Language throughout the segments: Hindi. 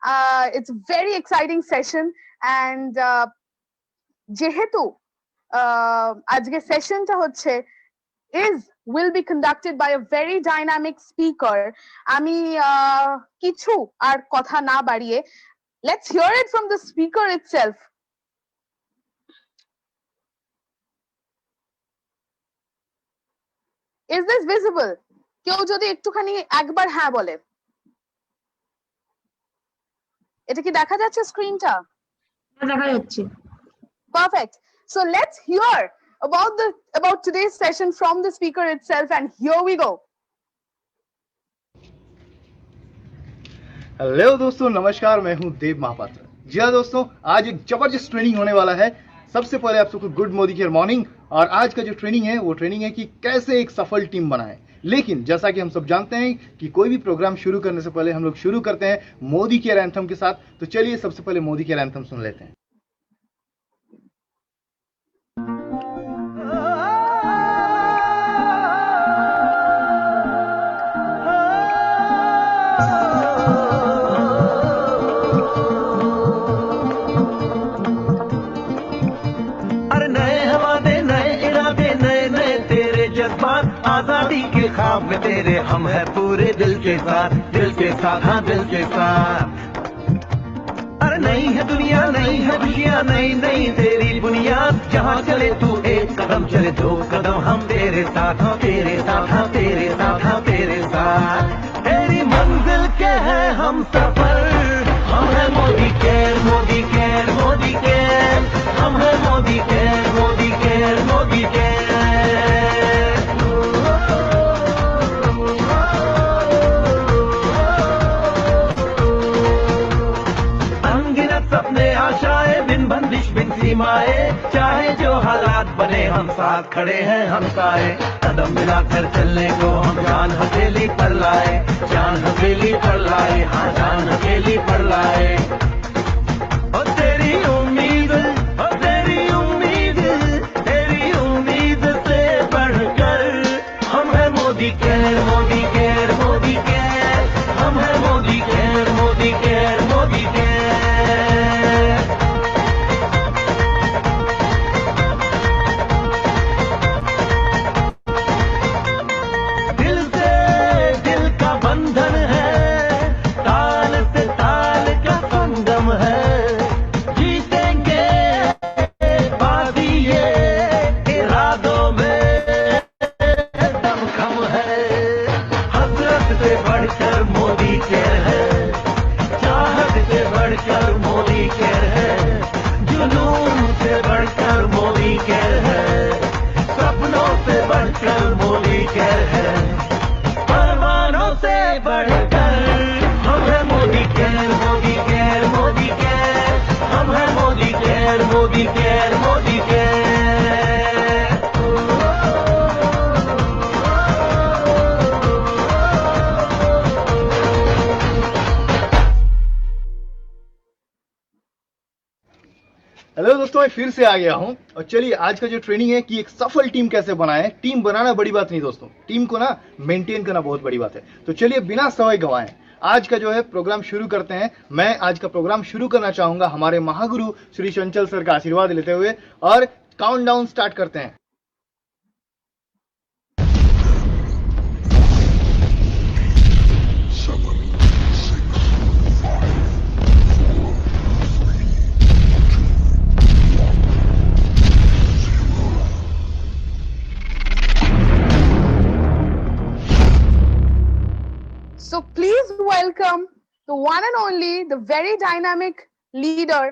It's a very exciting session, and যেহেতু আজকে সেশনটা হচ্ছে will be conducted by a very dynamic speaker. আমি কিছু আর কথা না বাড়িয়ে, let's hear it from the speaker itself. Is this visible? কেউ যদি একটুখানি একবার হ্যাঁ বলে। এটা কি দেখা যাচ্ছে স্ক্রিনটা? দেখা যাচ্ছে। Perfect. So let's hear about today's session from the speaker itself, and here we go. Hello दोस्तों, नमस्कार। मैं हूं देव महापात्र। जी हाँ दोस्तों, आज एक जबरदस्त ट्रेनिंग होने वाला है। सबसे पहले आप सबको गुड मोदी केयर मॉर्निंग। और आज का जो ट्रेनिंग है वो ट्रेनिंग है कि कैसे एक सफल टीम बनाएं। लेकिन जैसा कि हम सब जानते हैं कि कोई भी प्रोग्राम शुरू करने से पहले हम लोग शुरू करते हैं मोदी केयर एंथम के साथ। तो चलिए सबसे पहले मोदी केयर एंथम सुन लेते हैं। आजादी के ख्वाब में तेरे हम है पूरे दिल के साथ, हाँ दिल के साथ। अरे नहीं है दुनिया, नहीं है खुशियाँ, नहीं तेरी बुनियाद। जहाँ चले तू एक कदम चले, दो कदम हम तेरे साथ, हाँ तेरे साथ, हाँ तेरे साथ, हाँ तेरे साथ। तेरी मंजिल के है हम सफर, हम है Modi care, Modi care, Modi care. हम है Modi care, Modi care, Modi care. सपने आशाएं बिन बंदिश बिन सीमाएं, चाहे जो हालात बने हम साथ खड़े हैं हम साए। कदम मिलाकर चलने को हम जान हथेली पर लाए, जान हथेली पर लाए, हाँ जान हथेली पर लाए। ओ तेरी उम्मीद, ओ तेरी उम्मीद, तेरी उम्मीद से बढ़कर हम है Modi care, Modi care, Modi care. हम है Modi care, Modi care, Modi care. Hello दोस्तों, मैं फिर से आ गया हूं। और चलिए आज का जो ट्रेनिंग है कि एक सफल टीम कैसे बनाएं। टीम बनाना बड़ी बात नहीं दोस्तों, टीम को ना मेंटेन करना बहुत बड़ी बात है। तो चलिए बिना समय गंवाए आज का जो है प्रोग्राम शुरू करते हैं। मैं आज का प्रोग्राम शुरू करना चाहूंगा हमारे महागुरु श्री चंचल सर का आशीर्वाद लेते हुए, और काउंटडाउन स्टार्ट करते हैं। So please welcome the one and only, the very dynamic leader,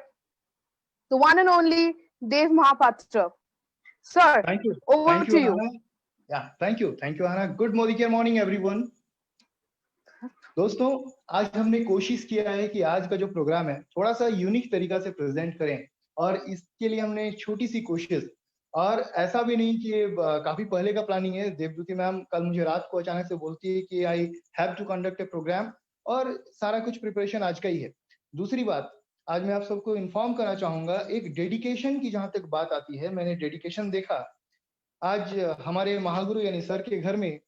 the one and only Dev Mahapatra. Sir, thank you. Over thank to you, you. Anna. Yeah, thank you, Anna. Good morning everyone. दोस्तों, आज हमने कोशिश किया है कि आज का जो प्रोग्राम है थोड़ा सा यूनिक तरीका से प्रेजेंट करें, और इसके लिए हमने छोटी सी कोशिश, और ऐसा भी नहीं कि काफी पहले का प्लानिंग है। देवदूती मैम कल मुझे रात को अचानक से बोलती है कि I have to conduct a program, और सारा कुछ प्रिपरेशन आज का ही है। दूसरी बात, आज मैं आप सबको इन्फॉर्म करना चाहूंगा एक डेडिकेशन की जहां तक बात आती है, मैंने डेडिकेशन देखा। आज हमारे महागुरु यानी सर के घर में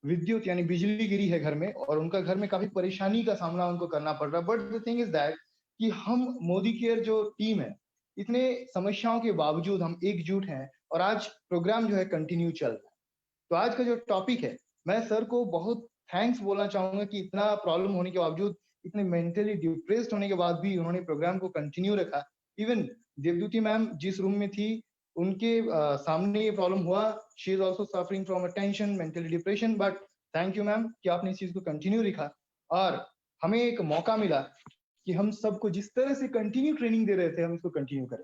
विद्युत यानी बिजली गिरी है घर में और उनका घर में काफी परेशानी का सामना उनको करना पड़ रहा है। But the thing is that कि हम मोदी केयर जो टीम है, इतने समस्याओं के बावजूद हम एकजुट हैं और आज प्रोग्राम जो है कंटिन्यू चल रहा है। तो आज का जो टॉपिक है, मैं सर को बहुत थैंक्स बोलना चाहूंगा कि इतना प्रॉब्लम होने के बावजूद, इतने मेंटली डिप्रेस्ड होने के बाद भी उन्होंने प्रोग्राम को कंटिन्यू रखा। इवन देवदूती मैम जिस रूम में थी, उनके सामने ये प्रॉब्लम हुआ। She is also suffering from tension, mentally depression, but thank you ma'am कि आपने इस चीज को कंटिन्यू रखा और हमें एक मौका मिला कि हम सबको जिस तरह से कंटिन्यू ट्रेनिंग दे रहे थे, हम इसको कंटिन्यू करें।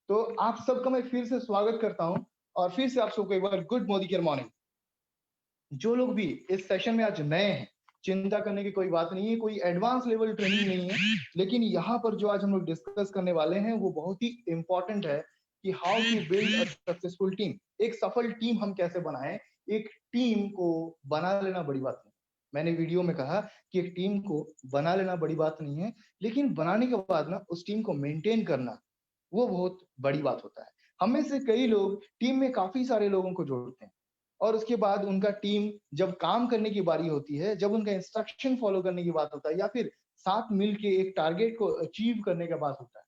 तो आप सबका मैं फिर से स्वागत करता हूं और फिर से आप सबको एक बार गुड मोदी केयर मॉर्निंग। जो लोग भी इस सेशन में आज नए हैं, चिंता करने की कोई बात नहीं है, कोई एडवांस लेवल ट्रेनिंग नहीं है, लेकिन यहाँ पर जो आज हम लोग डिस्कस करने वाले हैं वो बहुत ही इंपॉर्टेंट है कि how to build a successful team. एक सफल टीम हम कैसे बनाएं। एक टीम को बना लेना बड़ी बात नहीं, मैंने वीडियो में कहा कि एक टीम को बना लेना बड़ी बात नहीं है, लेकिन बनाने के बाद ना उस टीम को मेंटेन करना वो बहुत बड़ी बात होता है। हम में से कई लोग टीम में काफी सारे लोगों को जोड़ते हैं और उसके बाद उनका टीम जब काम करने की बारी होती है, जब उनका इंस्ट्रक्शन फॉलो करने की बात होता है या फिर साथ मिलके एक टारगेट को अचीव करने का बात होता है,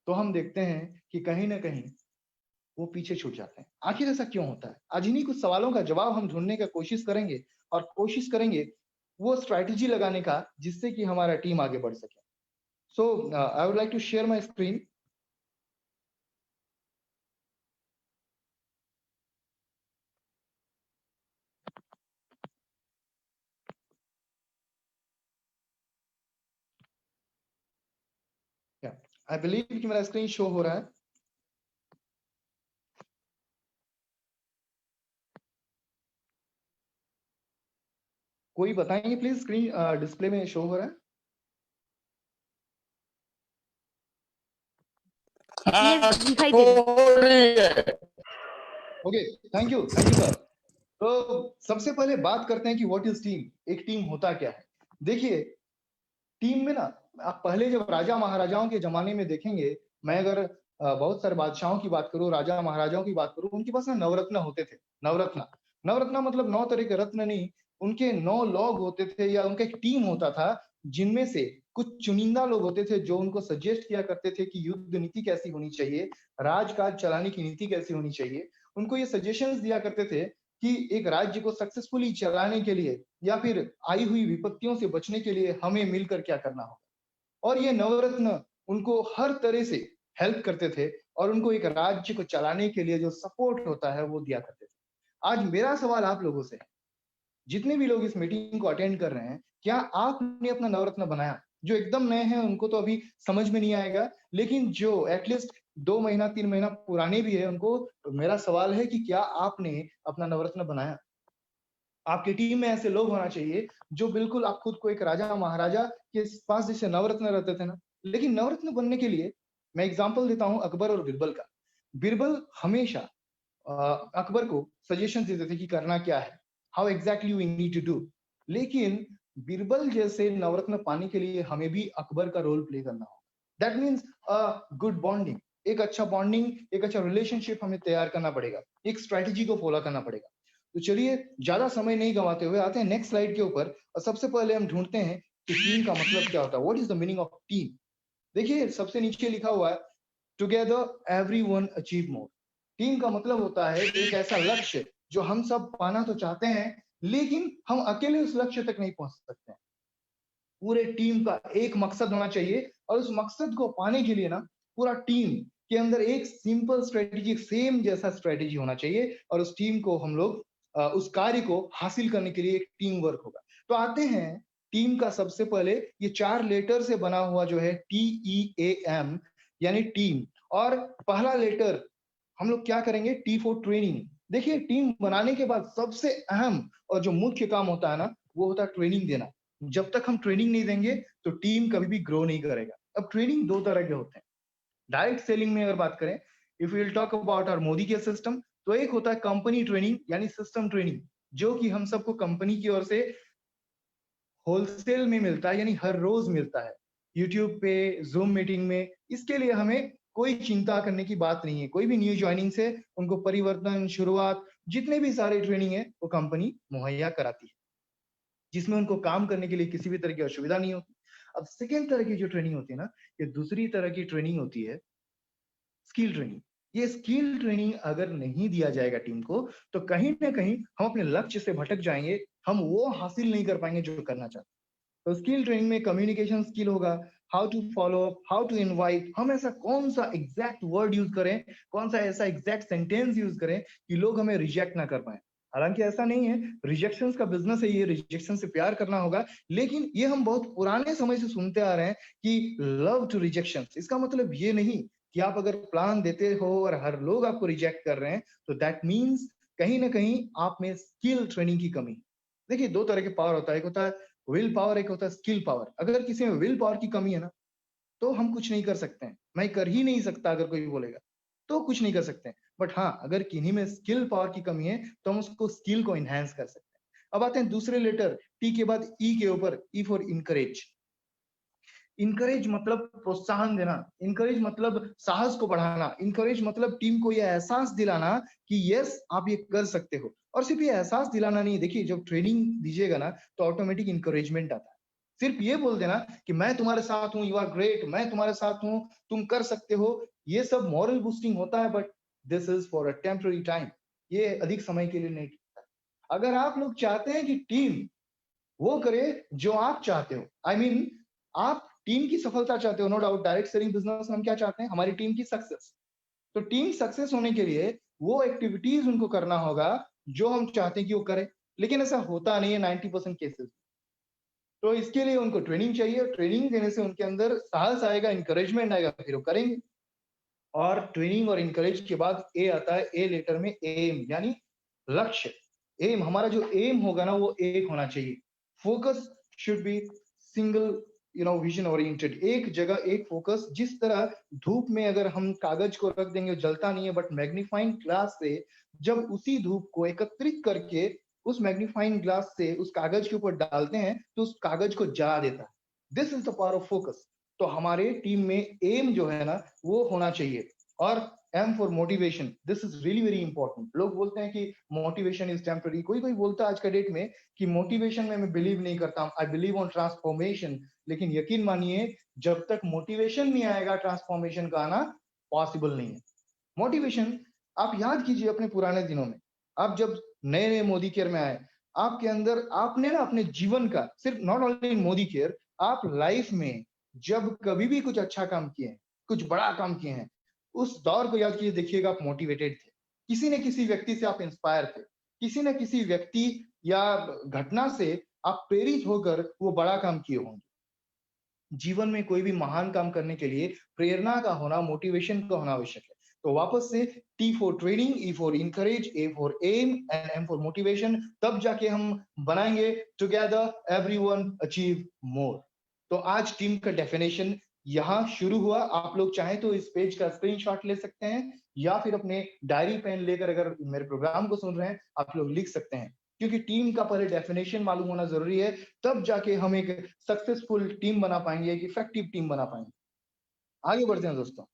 तो हम देखते हैं कि कहीं ना कहीं वो पीछे छूट जाते हैं। आखिर ऐसा क्यों होता है? आज इन्हीं कुछ सवालों का जवाब हम ढूंढने का कोशिश करेंगे और कोशिश करेंगे वो स्ट्रैटेजी लगाने का जिससे कि हमारा टीम आगे बढ़ सके। So I would like to share my screen. I believe कि मेरा स्क्रीन शो हो रहा है। कोई बताएंगे प्लीज, स्क्रीन डिस्प्ले में शो हो रहा है? Yes, दिखाई दे रहा है। Okay, thank you sir. तो सबसे पहले बात करते हैं कि व्हाट इज टीम। एक टीम होता क्या है? देखिए, टीम में ना, आप पहले जब राजा महाराजाओं के जमाने में देखेंगे, मैं अगर बहुत सारे बादशाहों की बात करूं, राजा महाराजाओं की बात करूं, उनके पास ना नवरत्न होते थे। नवरत्न, नवरत्न मतलब 9 तरह के रत्न नहीं, उनके 9 लोग होते थे या उनका एक टीम होता था, जिनमें से कुछ चुनिंदा लोग होते थे जो उनको सजेस्ट किया करते थे कि युद्ध नीति कैसी होनी चाहिए, राजकाज चलाने की नीति कैसी होनी चाहिए। उनको ये सजेशंस दिया करते थे कि एक राज्य को सक्सेसफुली चलाने के लिए या फिर आई हुई विपत्तियों से बचने के लिए हमें मिलकर क्या करना होगा। और ये नवरत्न उनको हर तरह से हेल्प करते थे और उनको एक राज्य को चलाने के लिए जो सपोर्ट होता है वो दिया करते थे। आज मेरा सवाल आप लोगों से है, जितने भी लोग इस मीटिंग को अटेंड कर रहे हैं, क्या आपने अपना नवरत्न बनाया? जो एकदम नए हैं उनको तो अभी समझ में नहीं आएगा, लेकिन जो एटलीस्ट 2 महीना 3 महीना पुराने भी है, उनको मेरा सवाल है कि क्या आपने अपना नवरत्न बनाया? आपकी टीम में ऐसे लोग होना चाहिए जो बिल्कुल, आप खुद को एक राजा महाराजा के पास जैसे नवरत्न रहते थे ना, लेकिन नवरत्न बनने के लिए मैं एग्जांपल देता हूं अकबर और बीरबल का। बीरबल हमेशा अकबर को सजेशन देते थे कि करना क्या है, how exactly we need to do. लेकिन बीरबल जैसे नवरत्न पाने के लिए हमें भी अकबर का रोल प्ले करना होगा। That means a good bonding, एक अच्छा बॉन्डिंग, एक अच्छा रिलेशनशिप हमें तैयार करना पड़ेगा, एक स्ट्रैटेजी को फॉलो करना पड़ेगा। तो चलिए ज्यादा समय नहीं गंवाते हुए आते हैं नेक्स्ट स्लाइड के ऊपर और सबसे पहले हम ढूंढते हैं कि टीम का मतलब क्या होता है। What is the meaning of team? देखिए, सबसे नीचे लिखा हुआ है together everyone achieve more. Team का मतलब होता है एक ऐसा लक्ष्य जो हम सब पाना तो चाहते हैं, लेकिन हम अकेले उस लक्ष्य तक नहीं पहुंच सकते हैं। पूरे टीम का एक मकसद होना चाहिए और उस मकसद को पाने के लिए ना, पूरा टीम के अंदर एक सिंपल स्ट्रेटेजी, सेम जैसा स्ट्रेटेजी होना चाहिए और उस टीम को हम लोग उस कार्य को हासिल करने के लिए एक टीम वर्क होगा। तो आते हैं टीम का, सबसे पहले ये 4 लेटर से बना हुआ जो है TEAM यानी टीम, और पहला लेटर हम लोग क्या करेंगे, T फॉर ट्रेनिंग। देखिए, टीम बनाने के बाद सबसे अहम और जो मुख्य काम होता है ना, वो होता है ट्रेनिंग देना। जब तक हम ट्रेनिंग नहीं देंगे तो टीम कभी भी ग्रो नहीं करेगा। अब ट्रेनिंग 2 तरह के होते हैं। डायरेक्ट सेलिंग में अगर बात करें, if will talk about our Modi के सिस्टम, तो एक होता है कंपनी ट्रेनिंग यानी सिस्टम ट्रेनिंग, जो कि हम सबको कंपनी की ओर से होलसेल में मिलता है, यानी हर रोज मिलता है, यूट्यूब पे, जूम मीटिंग में। इसके लिए हमें कोई चिंता करने की बात नहीं है। कोई भी न्यू ज्वाइनिंग से उनको परिवर्तन, शुरुआत जितने भी सारे ट्रेनिंग है वो कंपनी मुहैया कराती है, जिसमें उनको काम करने के लिए किसी भी तरह की असुविधा नहीं होती। अब सेकेंड तरह की जो ट्रेनिंग होती है ना, ये दूसरी तरह की ट्रेनिंग होती है स्किल ट्रेनिंग। ये स्किल ट्रेनिंग अगर नहीं दिया जाएगा टीम को, तो कहीं ना कहीं हम अपने लक्ष्य से भटक जाएंगे, हम वो हासिल नहीं कर पाएंगे जो करना चाहते हैं। तो स्किल ट्रेनिंग में कम्युनिकेशन स्किल होगा, how to follow up, how to invite, हम ऐसा कौन सा एग्जैक्ट वर्ड यूज करें, कौन सा ऐसा एग्जैक्ट सेंटेंस यूज करें कि लोग हमें रिजेक्ट ना कर पाए। हालांकि ऐसा नहीं है, रिजेक्शन का बिजनेस है, ये रिजेक्शन से प्यार करना होगा, लेकिन ये हम बहुत पुराने समय से सुनते आ रहे हैं कि लव टू रिजेक्शन। इसका मतलब ये नहीं कि आप अगर प्लान देते हो और हर लोग आपको रिजेक्ट कर रहे हैं, तो दैट मीन्स कहीं ना कहीं आप में स्किल ट्रेनिंग की कमी। देखिए, दो तरह के पावर होता है, एक होता है विल पावर, एक होता है स्किल पावर। अगर किसी में विल पावर की कमी है ना, तो हम कुछ नहीं कर सकते हैं, मैं कर ही नहीं सकता अगर कोई बोलेगा तो कुछ नहीं कर सकते हैं। बट हाँ, अगर किन्हीं में स्किल पावर की कमी है तो हम उसको स्किल को एनहांस कर सकते हैं। अब आते हैं दूसरे लेटर टी के बाद ई के ऊपर, ई फॉर इनकरेज। इनकरेज मतलब प्रोत्साहन देना, इनकरेज मतलब साहस को बढ़ाना, इनकरेज मतलब टीम को यह एहसास दिलाना कि यस आप ये कर सकते हो। और सिर्फ ये एहसास दिलाना नहीं, देखिए जब ट्रेनिंग दीजिएगा ना तो ऑटोमेटिक इंकरेजमेंट आता है। सिर्फ ये बोल देना कि मैं तुम्हारे साथ हूँ, यू आर ग्रेट, मैं तुम्हारे साथ हूँ, तुम कर सकते हो, ये सब मॉरल बूस्टिंग होता है, but this is for a temporary time, ये अधिक समय के लिए नहीं टिकता। अगर आप लोग चाहते हैं कि टीम वो करे जो आप चाहते हो, आई मीन आप टीम की सफलता चाहते हो, no doubt, direct selling business में हम क्या चाहते हैं, हमारी टीम की सक्सेस। तो टीम सक्सेस होने के लिए वो एक्टिविटीज उनको करना होगा जो हम चाहते हैं कि वो करें, लेकिन ऐसा होता नहीं है 90% केसेस। तो इसके लिए उनको ट्रेनिंग चाहिए, ट्रेनिंग देने से उनके अंदर साहस आएगा, इंकरेजमेंट आएगा, फिर वो करेंगे। और ट्रेनिंग और इंकरेज के बाद ए आता है, ए लेटर में एम, यानी लक्ष्य। एम, हमारा जो एम होगा ना वो एक होना चाहिए। Focus should be single, vision oriented, एक जगह एक फोकस। जिस तरह धूप में अगर हम कागज को रख देंगे जलता नहीं है, बट मैग्नीफाइंग ग्लास से जब उसी धूप को एकत्रित करके उस मैग्नीफाइंग ग्लास से उस कागज के ऊपर डालते हैं तो उस कागज को जला देता है। This is the power of focus. तो हमारे टीम में एम जो है ना वो होना चाहिए। और M for motivation, this is really very important. लोग बोलते हैं कि मोटिवेशन इज टेम्पररी, कोई कोई बोलता है आज का डेट में कि मोटिवेशन में मैं बिलीव नहीं करता, आई बिलीव ऑन ट्रांसफॉर्मेशन। लेकिन यकीन मानिए, जब तक मोटिवेशन नहीं आएगा, ट्रांसफॉर्मेशन का आना पॉसिबल नहीं है। मोटिवेशन आप याद कीजिए अपने पुराने दिनों में, आप जब नए नए मोदी केयर में आए, आपके अंदर आपने ना अपने जीवन का, सिर्फ not only in Modi care, आप लाइफ में जब कभी भी कुछ अच्छा काम किए हैं, कुछ बड़ा काम किए हैं, उस दौर को याद कीजिए, देखिएगा आप मोटिवेटेड थे, किसी न किसी व्यक्ति से आप इंस्पायर थे, किसी न किसी व्यक्ति या घटना से आप प्रेरित होकर वो बड़ा काम किए होंगे। जीवन में कोई भी महान काम करने के लिए प्रेरणा का होना, मोटिवेशन का होना आवश्यक है। तो वापस से T for training, E for encourage, A for M and M for motivation, तब जाके हम बनाएंगे टुगेदर एवरीवन अचीव मोर। तो आज टीम का डेफिनेशन यहाँ शुरू हुआ। आप लोग चाहें तो इस पेज का स्क्रीनशॉट ले सकते हैं, या फिर अपने डायरी पेन लेकर अगर मेरे प्रोग्राम को सुन रहे हैं आप लोग लिख सकते हैं, क्योंकि टीम का पहले डेफिनेशन मालूम होना जरूरी है, तब जाके हम एक सक्सेसफुल टीम बना पाएंगे, एक इफेक्टिव टीम बना पाएंगे। आगे बढ़ते हैं दोस्तों।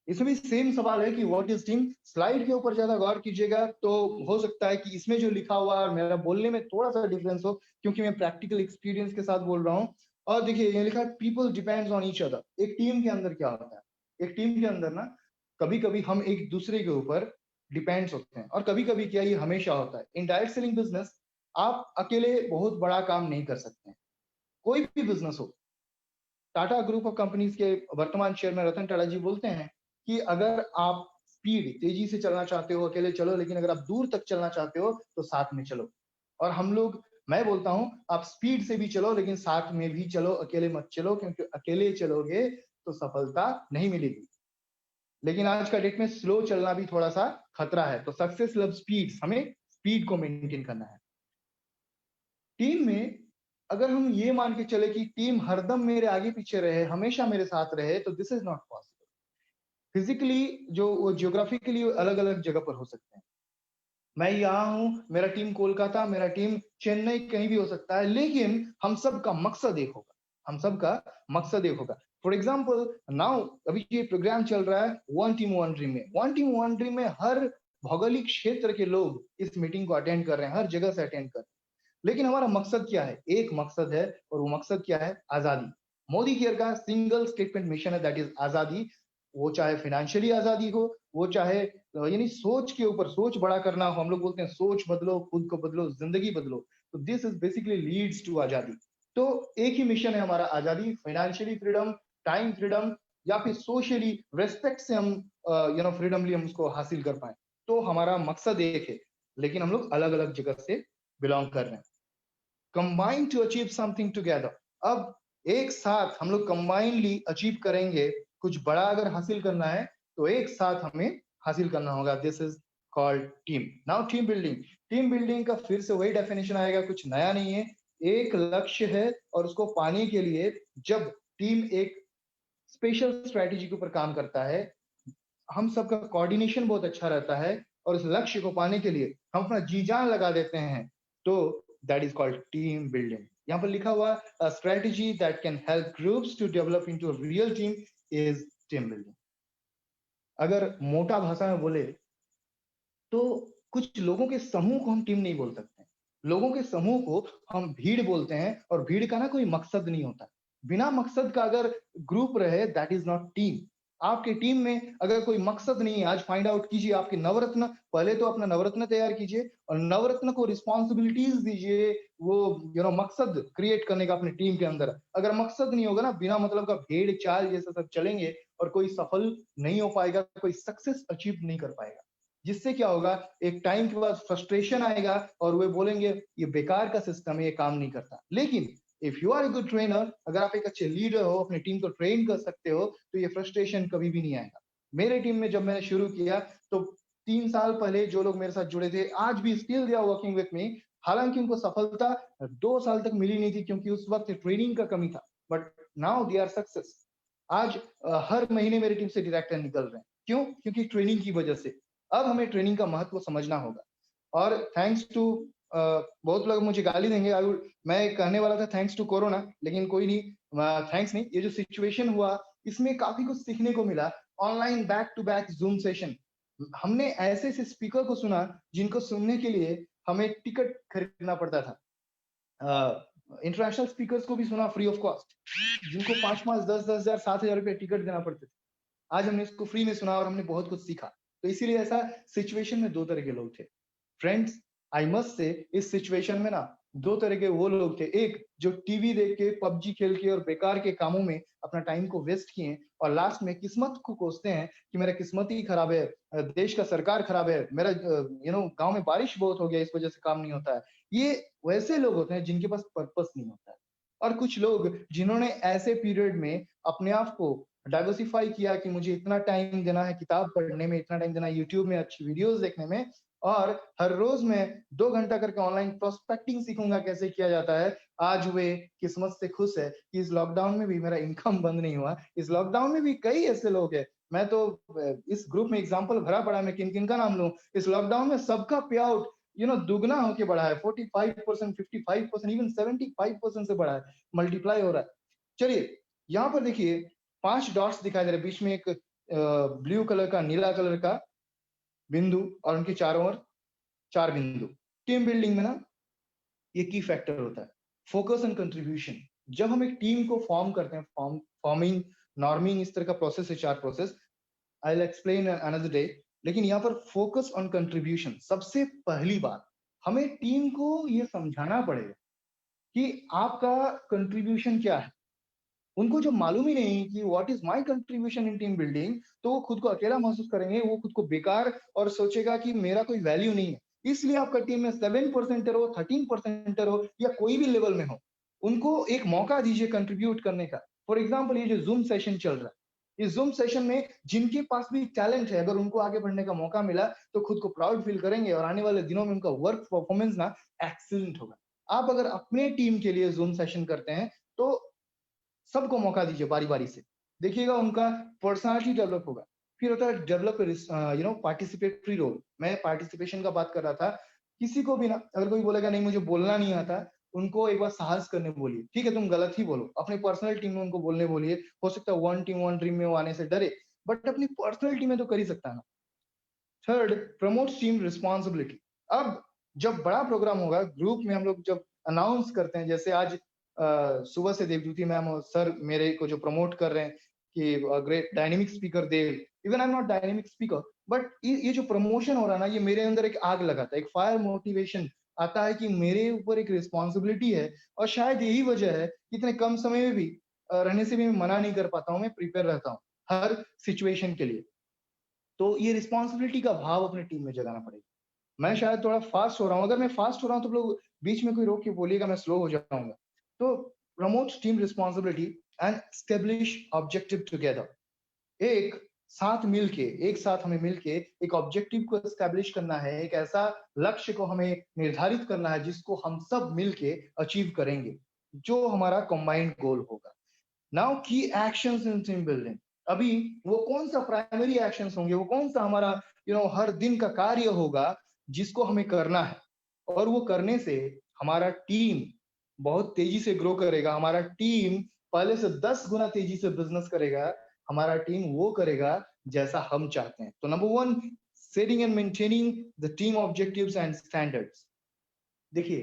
इसमें भी सेम सवाल है कि व्हाट इज टीम। स्लाइड के ऊपर ज्यादा गौर कीजिएगा तो हो सकता है कि इसमें जो लिखा हुआ है मेरा बोलने में थोड़ा सा डिफरेंस हो, क्योंकि मैं प्रैक्टिकल एक्सपीरियंस के साथ बोल रहा हूँ। और देखिए ये लिखा है people depends on each other. एक टीम के अंदर क्या होता है, एक टीम के अंदर ना कभी कभी हम एक दूसरे के ऊपर डिपेंड्स होते हैं, और कभी कभी क्या ये हमेशा होता है। इन डायरेक्ट सेलिंग बिजनेस आप अकेले बहुत बड़ा काम नहीं कर सकते हैं, कोई भी बिजनेस हो। टाटा ग्रुप ऑफ कंपनीज के वर्तमान चेयरमैन रतन टाटा जी बोलते हैं कि अगर आप स्पीड तेजी से चलना चाहते हो अकेले चलो, लेकिन अगर आप दूर तक चलना चाहते हो तो साथ में चलो। और हम लोग, मैं बोलता हूं आप स्पीड से भी चलो लेकिन साथ में भी चलो, अकेले मत चलो, क्योंकि अकेले चलोगे तो सफलता नहीं मिलेगी। लेकिन आज का डेट में स्लो चलना भी थोड़ा सा खतरा है। तो सक्सेस लव स्पीड, हमें स्पीड को मेंटेन करना है। टीम में अगर हम ये मान के चले कि टीम हरदम मेरे आगे पीछे रहे, हमेशा मेरे साथ रहे, तो this is not possible. Physically जो जियोग्राफिकली अलग अलग जगह पर हो सकते हैं। मैं यहाँ हूं, मेरा टीम कोलकाता, मेरा टीम चेन्नई, कहीं भी हो सकता है, लेकिन हम सबका मकसद एक होगा, हम सबका मकसद एक होगा। फॉर एग्जाम्पल नाउ अभी ये प्रोग्राम चल रहा है वन टीम वन ड्रीम में। वन टीम वन ड्रीम में हर भौगोलिक क्षेत्र के लोग इस मीटिंग को अटेंड कर रहे हैं, हर जगह से अटेंड कर रहे हैं। लेकिन हमारा मकसद क्या है? एक मकसद है, और वो मकसद क्या है? आजादी। मोदी केयर का सिंगल स्टेटमेंट मिशन है, दैट इज आजादी। वो चाहे फाइनेंशियली आजादी हो, वो चाहे यानी सोच के ऊपर, सोच बड़ा करना हो, हम लोग बोलते हैं सोच बदलो, खुद को बदलो, जिंदगी बदलो, तो this is basically leads to आजादी। तो एक ही मिशन है हमारा, आजादी, फाइनेंशियली फ्रीडम, टाइम फ्रीडम, या फिर सोशली रेस्पेक्ट से हम फ्रीडमली हम उसको हासिल कर पाए। तो हमारा मकसद एक है, लेकिन हम लोग अलग अलग जगह से बिलोंग कर रहे हैं। Combine to achieve something together. अब एक साथ हम लोग कंबाइनली अचीव करेंगे, कुछ बड़ा अगर हासिल करना है तो एक साथ हमें हासिल करना होगा। This is called team. Now team building. Team building का फिर से वही डेफिनेशन आएगा, कुछ नया नहीं है। एक लक्ष्य है और उसको पाने के लिए जब टीम एक स्पेशल स्ट्रेटेजी के ऊपर काम करता है, हम सबका कोऑर्डिनेशन बहुत अच्छा रहता है, और उस लक्ष्य को पाने के लिए हम अपना जी जान लगा देते हैं, तो that is called team building. यहाँ पर लिखा हुआ strategy that can help groups to develop into a real team is team building. अगर मोटा भाषा में बोले तो कुछ लोगों के समूह को हम टीम नहीं बोल सकते। लोगों के समूह को हम भीड़ बोलते हैं, और भीड़ का ना कोई मकसद नहीं होता। बिना मकसद का अगर ग्रुप रहे, दैट इज नॉट टीम। आपके टीम में अगर कोई मकसद नहीं है, आज फाइंड आउट कीजिए आपके नवरत्न, पहले तो अपना नवरत्न तैयार कीजिए और नवरत्न को रिस्पॉन्सिबिलिटीज दीजिए, वो मकसद क्रिएट करने का अपने टीम के अंदर। अगर मकसद नहीं होगा ना, बिना मतलब का भेड़ चाल जैसा सब चलेंगे और कोई सफल नहीं हो पाएगा, कोई सक्सेस अचीव नहीं कर पाएगा। जिससे क्या होगा, एक टाइम के बाद फ्रस्ट्रेशन आएगा और वे बोलेंगे ये बेकार का सिस्टम है, ये काम नहीं करता। लेकिन if you are a good trainer, अगर आप एक अच्छे लीडर हो, अपनी टीम को ट्रेन कर सकते हो, तो ये फ्रस्ट्रेशन कभी भी नहीं आएगा। मेरे टीम में जब मैंने शुरू किया तो 3 साल पहले जो लोग मेरे साथ जुड़े थे, आज भी still they are working with me. हालांकि उनको सफलता 2 साल तक मिली नहीं थी, क्योंकि उस वक्त ट्रेनिंग का कमी था, but now they are success. आज हर महीने मेरी टीम से डायरेक्टर निकल रहे हैं। क्यों? क्योंकि ट्रेनिंग की वजह से। अब हमें ट्रेनिंग का महत्व समझना होगा। और थैंक्स टू बहुत लोग मुझे गाली देंगे, मैं कहने वाला था थैंक्स टू कोरोना, लेकिन कोई नहीं, थैंक्स नहीं। ये जो सिचुएशन हुआ, इसमें काफी कुछ सीखने को मिला। Online back to back zoom session, हमने ऐसे ऐसे स्पीकर को सुना जिनको सुनने के लिए हमें टिकट खरीदना पड़ता था। इंटरनेशनल स्पीकर्स को भी सुना फ्री ऑफ कॉस्ट, जिनको 5-5, 10-10 हजार, 7,000 रुपये टिकट देना पड़ते थे। आज हमने इसको फ्री में सुना और हमने बहुत कुछ सीखा। तो इसीलिए ऐसा सिचुएशन में 2 तरह के लोग थे। फ्रेंड्स, आई मस्ट से इस सिचुएशन में ना 2 तरह के वो लोग थे। एक जो टीवी देख के, पबजी खेल के और बेकार के कामों में अपना टाइम को वेस्ट किए और लास्ट में किस्मत को कोसते हैं कि मेरा किस्मत ही खराब है, देश का सरकार खराब है, मेरा गांव में बारिश बहुत हो गया, इस वजह से काम नहीं होता है। ये वैसे लोग होते हैं जिनके पास पर्पस नहीं होता है। और कुछ लोग जिन्होंने ऐसे पीरियड में अपने आप को डाइवर्सिफाई किया कि मुझे इतना टाइम देना है किताब पढ़ने में, इतना टाइम देना है यूट्यूब में अच्छी वीडियोस देखने में, और हर रोज मैं 2 घंटा करके ऑनलाइन प्रोस्पेक्टिंग सीखूंगा कैसे किया जाता है। आज वे किस्मत से खुश है कि इस लॉकडाउन में भी मेरा इनकम बंद नहीं हुआ। इस लॉकडाउन में भी कई ऐसे लोग हैं, मैं तो इस ग्रुप में एग्जांपल भरा पड़ा, मैं किन किन का नाम लूं। इस लॉकडाउन में सबका पे आउट दुगना होके बढ़ा है, 45%, 55%, इवन 75% से बढ़ा है, मल्टीप्लाई हो रहा है। चलिए यहाँ पर देखिए 5 डॉट्स दिखाई दे रहे हैं, बीच में एक ब्लू कलर का, नीला कलर का बिंदु और उनके चारों ओर 4 बिंदु। टीम बिल्डिंग में ना ये की फैक्टर होता है, फोकस एंड कंट्रीब्यूशन। जब हम एक टीम को फॉर्म करते हैं, फॉर्मिंग, नॉर्मिंग, इस तरह का प्रोसेस है, 4 process, I will explain another day. लेकिन यहाँ पर फोकस ऑन कंट्रीब्यूशन, सबसे पहली बात हमें टीम को ये समझाना पड़ेगा कि आपका कंट्रीब्यूशन क्या है। उनको जो मालूम ही नहीं कि what is my contribution in team building, तो वो खुद को अकेला महसूस करेंगे, वो खुद को बेकार और सोचेगा कि मेरा कोई वैल्यू नहीं है। इसलिए आपका टीम में 7% हो, 13% हो, या कोई भी लेवल में हो, उनको एक मौका दीजिए कंट्रीब्यूट करने का। फॉर एग्जाम्पल ये जो जूम सेशन चल रहा है, इस जूम सेशन में जिनके पास भी टैलेंट है, अगर उनको आगे बढ़ने का मौका मिला तो खुद को प्राउड फील करेंगे और आने वाले दिनों में उनका वर्क परफॉर्मेंस ना एक्सीलेंट होगा। आप अगर अपने टीम के लिए जूम सेशन करते हैं तो सबको मौका दीजिए बारी बारी से, देखिएगा उनका पर्सनालिटी डेवलप होगा। फिर होता है डेवलप पार्टिसिपेटरी रोल। मैं पार्टिसिपेशन का बात कर रहा था। किसी को भी ना, अगर कोई बोलेगा नहीं मुझे बोलना नहीं आता, उनको एक बार साहस करने बोलिए, ठीक है तुम गलत ही बोलो, अपने पर्सनल टीम में उनको बोलने बोलिए। हो सकता है वन टीम वन ड्रीम में वो आने से डरे, बट अपनी पर्सनल टीम में तो कर ही सकता है ना। Third, promotes team responsibility. अब जब बड़ा प्रोग्राम होगा ग्रुप में, हम लोग जब अनाउंस करते हैं, जैसे आज सुबह से देवज्योति मैम और सर मेरे को जो प्रमोट कर रहे हैं कि great dynamic speaker Dev, even I am not dynamic speaker, but ये जो प्रमोशन हो रहा है ना, ये मेरे अंदर एक आग लगाता है, एक फायर मोटिवेशन आता है कि मेरे ऊपर एक रिस्पॉन्सिबिलिटी है। और शायद यही वजह है कि इतने कम समय में भी रहने से भी मैं मना नहीं कर पाता हूँ, मैं प्रिपेयर रहता हूँ हर सिचुएशन के लिए। तो ये रिस्पॉन्सिबिलिटी का भाव अपने टीम में जगाना पड़ेगा। मैं शायद थोड़ा फास्ट हो रहा हूँ, अगर मैं फास्ट हो रहा हूँ तो लोग बीच में कोई रोक के बोलिएगा, मैं स्लो हो जाऊंगा। तो promote team responsibility and establish objective together. एक साथ हमें मिलके एक ऑब्जेक्टिव को एस्टेब्लिश करना है, एक ऐसा लक्ष्य को हमें निर्धारित करना है जिसको हम सब मिलके अचीव करेंगे, जो हमारा कंबाइंड गोल होगा। नाउ की एक्शंस इन टीम बिल्डिंग। अभी वो कौन सा प्राइमरी एक्शंस होंगे, वो कौन सा हमारा हर दिन का कार्य होगा जिसको हमें करना है, और वो करने से हमारा टीम बहुत तेजी से ग्रो करेगा, हमारा टीम पहले से 10 गुना तेजी से बिजनेस करेगा, हमारा टीम वो करेगा जैसा हम चाहते हैं। तो number 1, setting and maintaining the team objectives and standards. देखिए,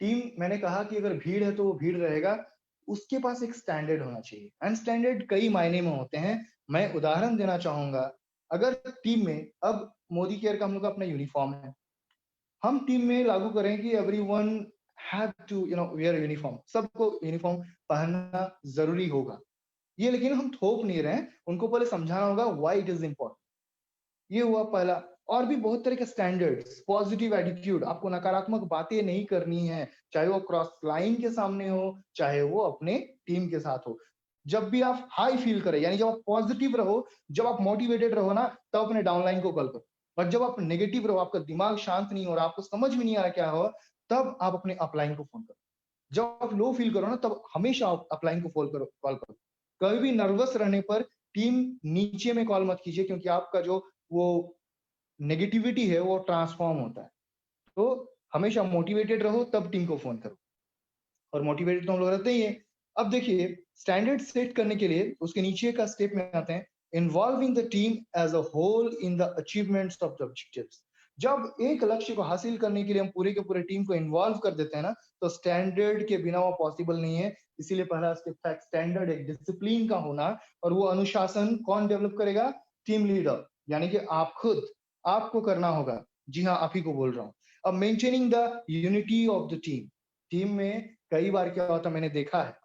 टीम, मैंने कहा कि अगर भीड़ है तो वो भीड़ रहेगा, उसके पास एक स्टैंडर्ड होना चाहिए, एंड स्टैंडर्ड कई मायने में होते हैं। मैं उदाहरण देना चाहूंगा। अगर टीम में, अब मोदी केयर का हम लोग का अपना यूनिफॉर्म है, हम टीम में लागू करें कि everyone have to wear uniform, सबको यूनिफॉर्म पहनना जरूरी होगा। ये लेकिन हम थोप नहीं रहे हैं, उनको पहले समझाना होगा व्हाई इट इज इम्पोर्टेंट। ये हुआ पहला। और भी बहुत तरह के स्टैंडर्ड्स, पॉजिटिव एटीट्यूड, आपको नकारात्मक बातें नहीं करनी है, चाहे वो क्रॉस लाइन के सामने हो, चाहे वो अपने टीम के साथ हो। जब भी आप हाई फील करें, यानी जब आप पॉजिटिव रहो, जब आप मोटिवेटेड रहो ना, तब अपने डाउनलाइन को कॉल करो। और जब आप नेगेटिव रहो, आपका दिमाग शांत नहीं हो रहा, आपको समझ में नहीं आ रहा क्या हो, तब आप अपने अपलाइन को फोन करो। जब आप लो फील करो ना, तब हमेशा आप अपलाइन को कॉल करो। कभी भी नर्वस रहने पर टीम नीचे में कॉल मत कीजिए, क्योंकि आपका जो वो नेगेटिविटी है वो ट्रांसफॉर्म होता है। तो हमेशा मोटिवेटेड रहो, तब टीम को फोन करो। और मोटिवेटेड तो हम लोग रहते ही हैं। अब देखिए, स्टैंडर्ड सेट करने के लिए उसके नीचे का स्टेप में आते हैं, involving the team as a whole in the achievements of the objectives. जब एक लक्ष्य को हासिल करने के लिए हम पूरे के पूरे टीम को इन्वॉल्व कर देते हैं ना, तो स्टैंडर्ड के बिना वो पॉसिबल नहीं है। इसीलिए पहला स्टेप था स्टैंडर्ड, एक डिसिप्लिन का होना। और वो अनुशासन कौन डेवलप करेगा? टीम लीडर, यानी कि आप खुद, आपको करना होगा। जी हाँ, आप ही को बोल रहा हूँ। अब maintaining the unity of the team. Team में कई बार क्या होता है, मैंने देखा है,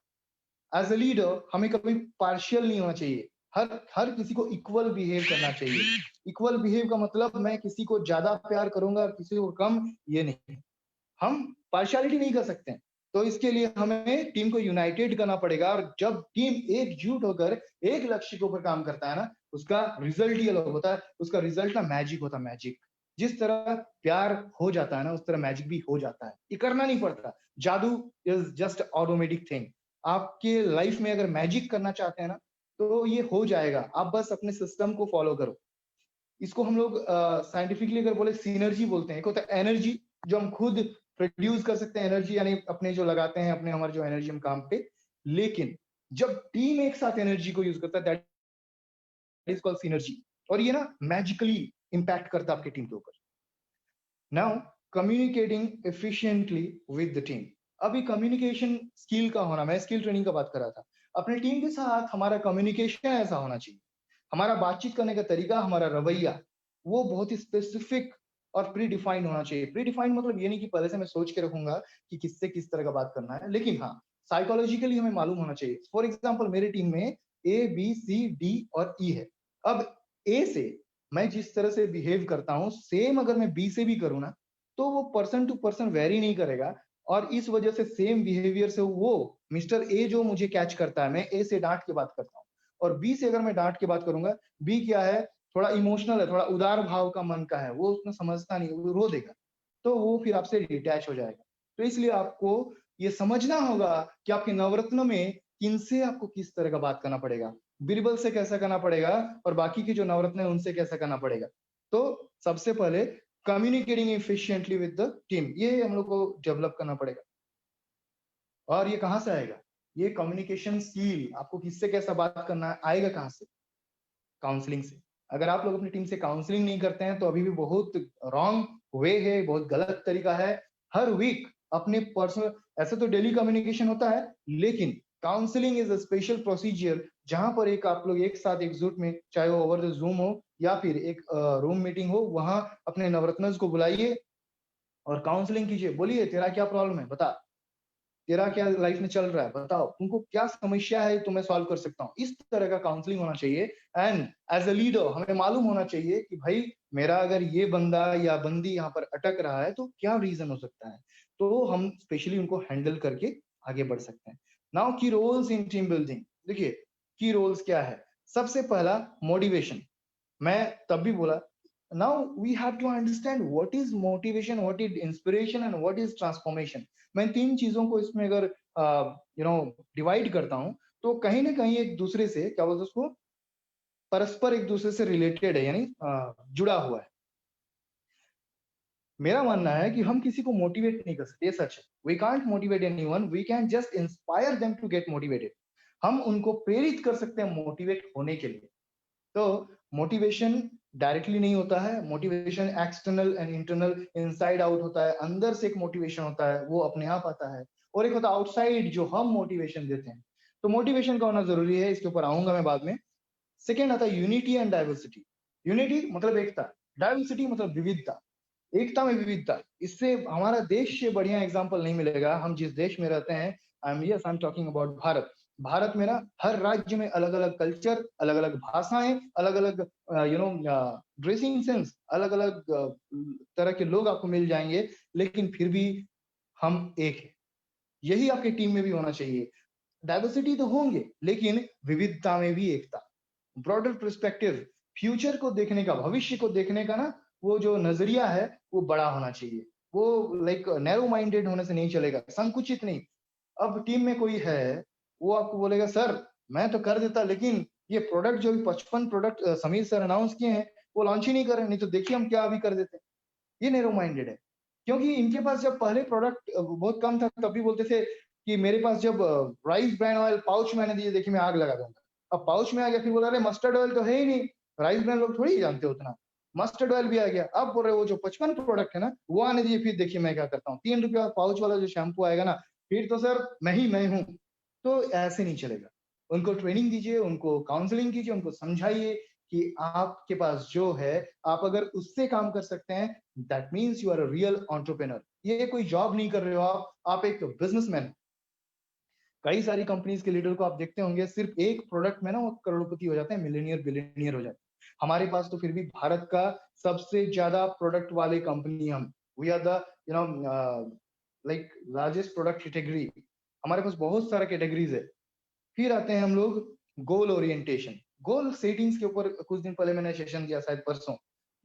एज ए लीडर हमें कभी पार्शियल नहीं होना चाहिए, हर किसी को इक्वल बिहेव करना चाहिए। इक्वल बिहेव का मतलब मैं किसी को ज्यादा प्यार करूंगा और किसी को कम, ये नहीं। हम पार्शियलिटी नहीं कर सकते हैं। तो इसके लिए हमें टीम को यूनाइटेड करना पड़ेगा। और जब टीम एकजुट होकर एक लक्ष्य के ऊपर काम करता है ना, उसका रिजल्ट ही अलग होता है। उसका रिजल्ट ना मैजिक होता है, मैजिक। जिस तरह प्यार हो जाता है ना, उस तरह मैजिक भी हो जाता है। ये करना नहीं पड़ता। जादू इज जस्ट ऑटोमेटिक थिंग। आपके लाइफ में अगर मैजिक करना चाहते हैं ना, तो ये हो जाएगा। आप बस अपने सिस्टम को फॉलो करो। इसको हम लोग साइंटिफिकली अगर बोले, सिनर्जी बोलते हैं। एक होता है एनर्जी, जो हम खुद प्रोड्यूस कर सकते हैं, एनर्जी यानी अपने जो लगाते हैं, अपने हमारे जो एनर्जी हम काम पे। लेकिन जब टीम एक साथ एनर्जी को यूज करता है, दैट इज कॉल्ड सिनर्जी। और ये ना मैजिकली इंपैक्ट करता है आपकी टीम के ऊपर। Now, communicating efficiently with the team. अभी कम्युनिकेशन स्किल का होना, मैं स्किल ट्रेनिंग का बात कर रहा था। अपने टीम के साथ हमारा कम्युनिकेशन ऐसा होना चाहिए, हमारा बातचीत करने का तरीका, हमारा रवैया, वो बहुत ही स्पेसिफिक और प्री डिफाइंड होना चाहिए। प्री डिफाइंड मतलब ये नहीं कि पहले से मैं सोच के रखूंगा कि किससे किस तरह का बात करना है, लेकिन हाँ, साइकोलॉजिकली हमें मालूम होना चाहिए। फॉर एग्जाम्पल, मेरी टीम में ए, बी, सी, डी और ई है। अब ए से मैं जिस तरह से बिहेव करता हूँ, सेम अगर मैं बी से भी करूँ ना, तो वो पर्सन टू पर्सन वेरी नहीं करेगा। और इस वजह से सेम बिहेवियर से वो मिस्टर ए जो मुझे कैच करता है, मैं ए से डांट के बात करता हूँ। और बी से अगर मैं डांट के बात करूंगा, बी क्या है, थोड़ा इमोशनल है, थोड़ा उदार भाव का मन का है, वो उसमें समझता नहीं, वो रो देगा, तो वो फिर आपसे डिटैच हो जाएगा। तो इसलिए आपको ये समझना होगा कि आपके नवरत्न में किनसे आपको किस तरह का बात करना पड़ेगा, बीरबल से कैसा करना पड़ेगा, और बाकी के जो नवरत्न है उनसे कैसा करना पड़ेगा। तो सबसे पहले communicating efficiently with the team, ये हम लोग को डेवलप करना पड़ेगा। और ये कहाँ से आएगा? ये कम्युनिकेशन स्किल, आपको किससे कैसा बात करना है, आएगा कहाँ से? काउंसलिंग से। अगर आप लोग अपनी टीम से काउंसलिंग नहीं करते हैं तो अभी भी बहुत रॉन्ग वे है, बहुत गलत तरीका है। हर वीक अपने पर्सनल, ऐसे तो डेली कम्युनिकेशन होता है, लेकिन counselling is a special procedure जहां पर एक आप लोग एक साथ एकजुट में, चाहे वो ओवर द जूम हो या फिर एक रूम मीटिंग हो, वहां अपने नवरत्नस को बुलाइए और काउंसलिंग कीजिए। बोलिए तेरा क्या प्रॉब्लम है, बता, तेरा क्या लाइफ में चल रहा है, बताओ, तुमको क्या समस्या है तो मैं सॉल्व कर सकता हूँ। इस तरह का काउंसलिंग होना चाहिए। एंड एज अ लीडर हमें मालूम होना चाहिए कि भाई मेरा अगर ये बंदा या बंदी यहाँ पर अटक रहा है तो क्या रीजन हो सकता है, तो हम स्पेशली उनको हैंडल करके आगे बढ़ सकते हैं। नाउ की रोल्स इन टीम बिल्डिंग, देखिए की रोल्स क्या है। सबसे पहला मोटिवेशन, मैं तब भी बोला, now we have to understand what is motivation, what is inspiration and what is transformation। मैं तीन चीजों को इसमें अगर डिवाइड करता हूं तो कहीं ना कहीं एक दूसरे से, क्या बोलते हैं उसको, परस्पर एक दूसरे से रिलेटेड है, यानी जुड़ा हुआ है। मेरा मानना है कि हम किसी को मोटिवेट नहीं कर सकते, ये सच है। We can't motivate anyone, we can just inspire them to get motivated. हम उनको प्रेरित कर सकते हैं मोटिवेट होने के लिए। तो मोटिवेशन डायरेक्टली नहीं होता है, motivation external and internal, inside out होता है। अंदर से एक मोटिवेशन होता है, वो अपने आप आता है, और एक होता है आउटसाइड जो हम मोटिवेशन देते हैं। तो मोटिवेशन का होना जरूरी है, इसके ऊपर आऊंगा मैं बाद में। सेकेंड आता है यूनिटी एंड डाइवर्सिटी। यूनिटी मतलब एकता, डाइवर्सिटी मतलब विविधता। एकता में विविधता, इससे हमारा देश से बढ़िया एग्जाम्पल नहीं मिलेगा। हम जिस देश में रहते हैं, I am talking about Bharat. Bharat में ना हर राज्य में अलग अलग कल्चर, अलग अलग भाषाएं, अलग अलग ड्रेसिंग सेंस, अलग अलग तरह के लोग आपको मिल जाएंगे, लेकिन फिर भी हम एक है। यही आपकी टीम में भी होना चाहिए। डाइवर्सिटी तो होंगे लेकिन विविधता में भी एकता। ब्रॉडर पर्सपेक्टिव, फ्यूचर को देखने का, भविष्य को देखने का ना वो जो नजरिया है वो बड़ा होना चाहिए। वो लाइक नैरो माइंडेड होने से नहीं चलेगा, संकुचित नहीं। अब टीम में कोई है, वो आपको बोलेगा सर मैं तो कर देता, लेकिन ये प्रोडक्ट जो 55 प्रोडक्ट समीर सर अनाउंस किए हैं वो लॉन्च ही नहीं कर रहे, नहीं तो देखिए हम क्या अभी कर देते। ये नैरो माइंडेड है, क्योंकि इनके पास जब पहले प्रोडक्ट बहुत कम था तभी बोलते थे कि मेरे पास जब राइस ब्रांड ऑयल पाउच मैंने दिए, देखिए मैं आग लगा दूंगा। अब पाउच में आ गया, फिर बोला अरे मस्टर्ड ऑयल तो है ही नहीं, राइस ब्रांड लोग थोड़ी जानते उतना। मस्टर्ड ऑयल भी आ गया, अब बोल रहे वो जो 55 प्रोडक्ट है ना वो आने दिए, फिर देखिए मैं क्या करता हूँ, 3 रुपया पाउच वाला जो शैम्पू आएगा ना, फिर तो सर मैं हूँ। तो ऐसे नहीं चलेगा। उनको ट्रेनिंग दीजिए, उनको काउंसलिंग कीजिए, उनको समझाइए कि आपके पास जो है आप अगर उससे काम कर सकते हैं, that means you are a real entrepreneur. ये कोई जॉब नहीं कर रहे हो आप एक बिजनेसमैन। कई सारी कंपनीज के लीडर को आप देखते होंगे, सिर्फ एक प्रोडक्ट में ना वो करोड़पति हो जाते हैं, मिलियनियर बिलियनियर हो जाते हैं। हमारे पास तो फिर भी भारत का सबसे ज्यादा प्रोडक्ट वाले कंपनी हम, we are the like largest product category. हमारे पास बहुत सारा कैटेगरीज है। फिर आते हैं हम लोग गोल ओरिएंटेशन, गोल सेटिंग्स के ऊपर कुछ दिन पहले मैंने सेशन दिया, शायद परसों,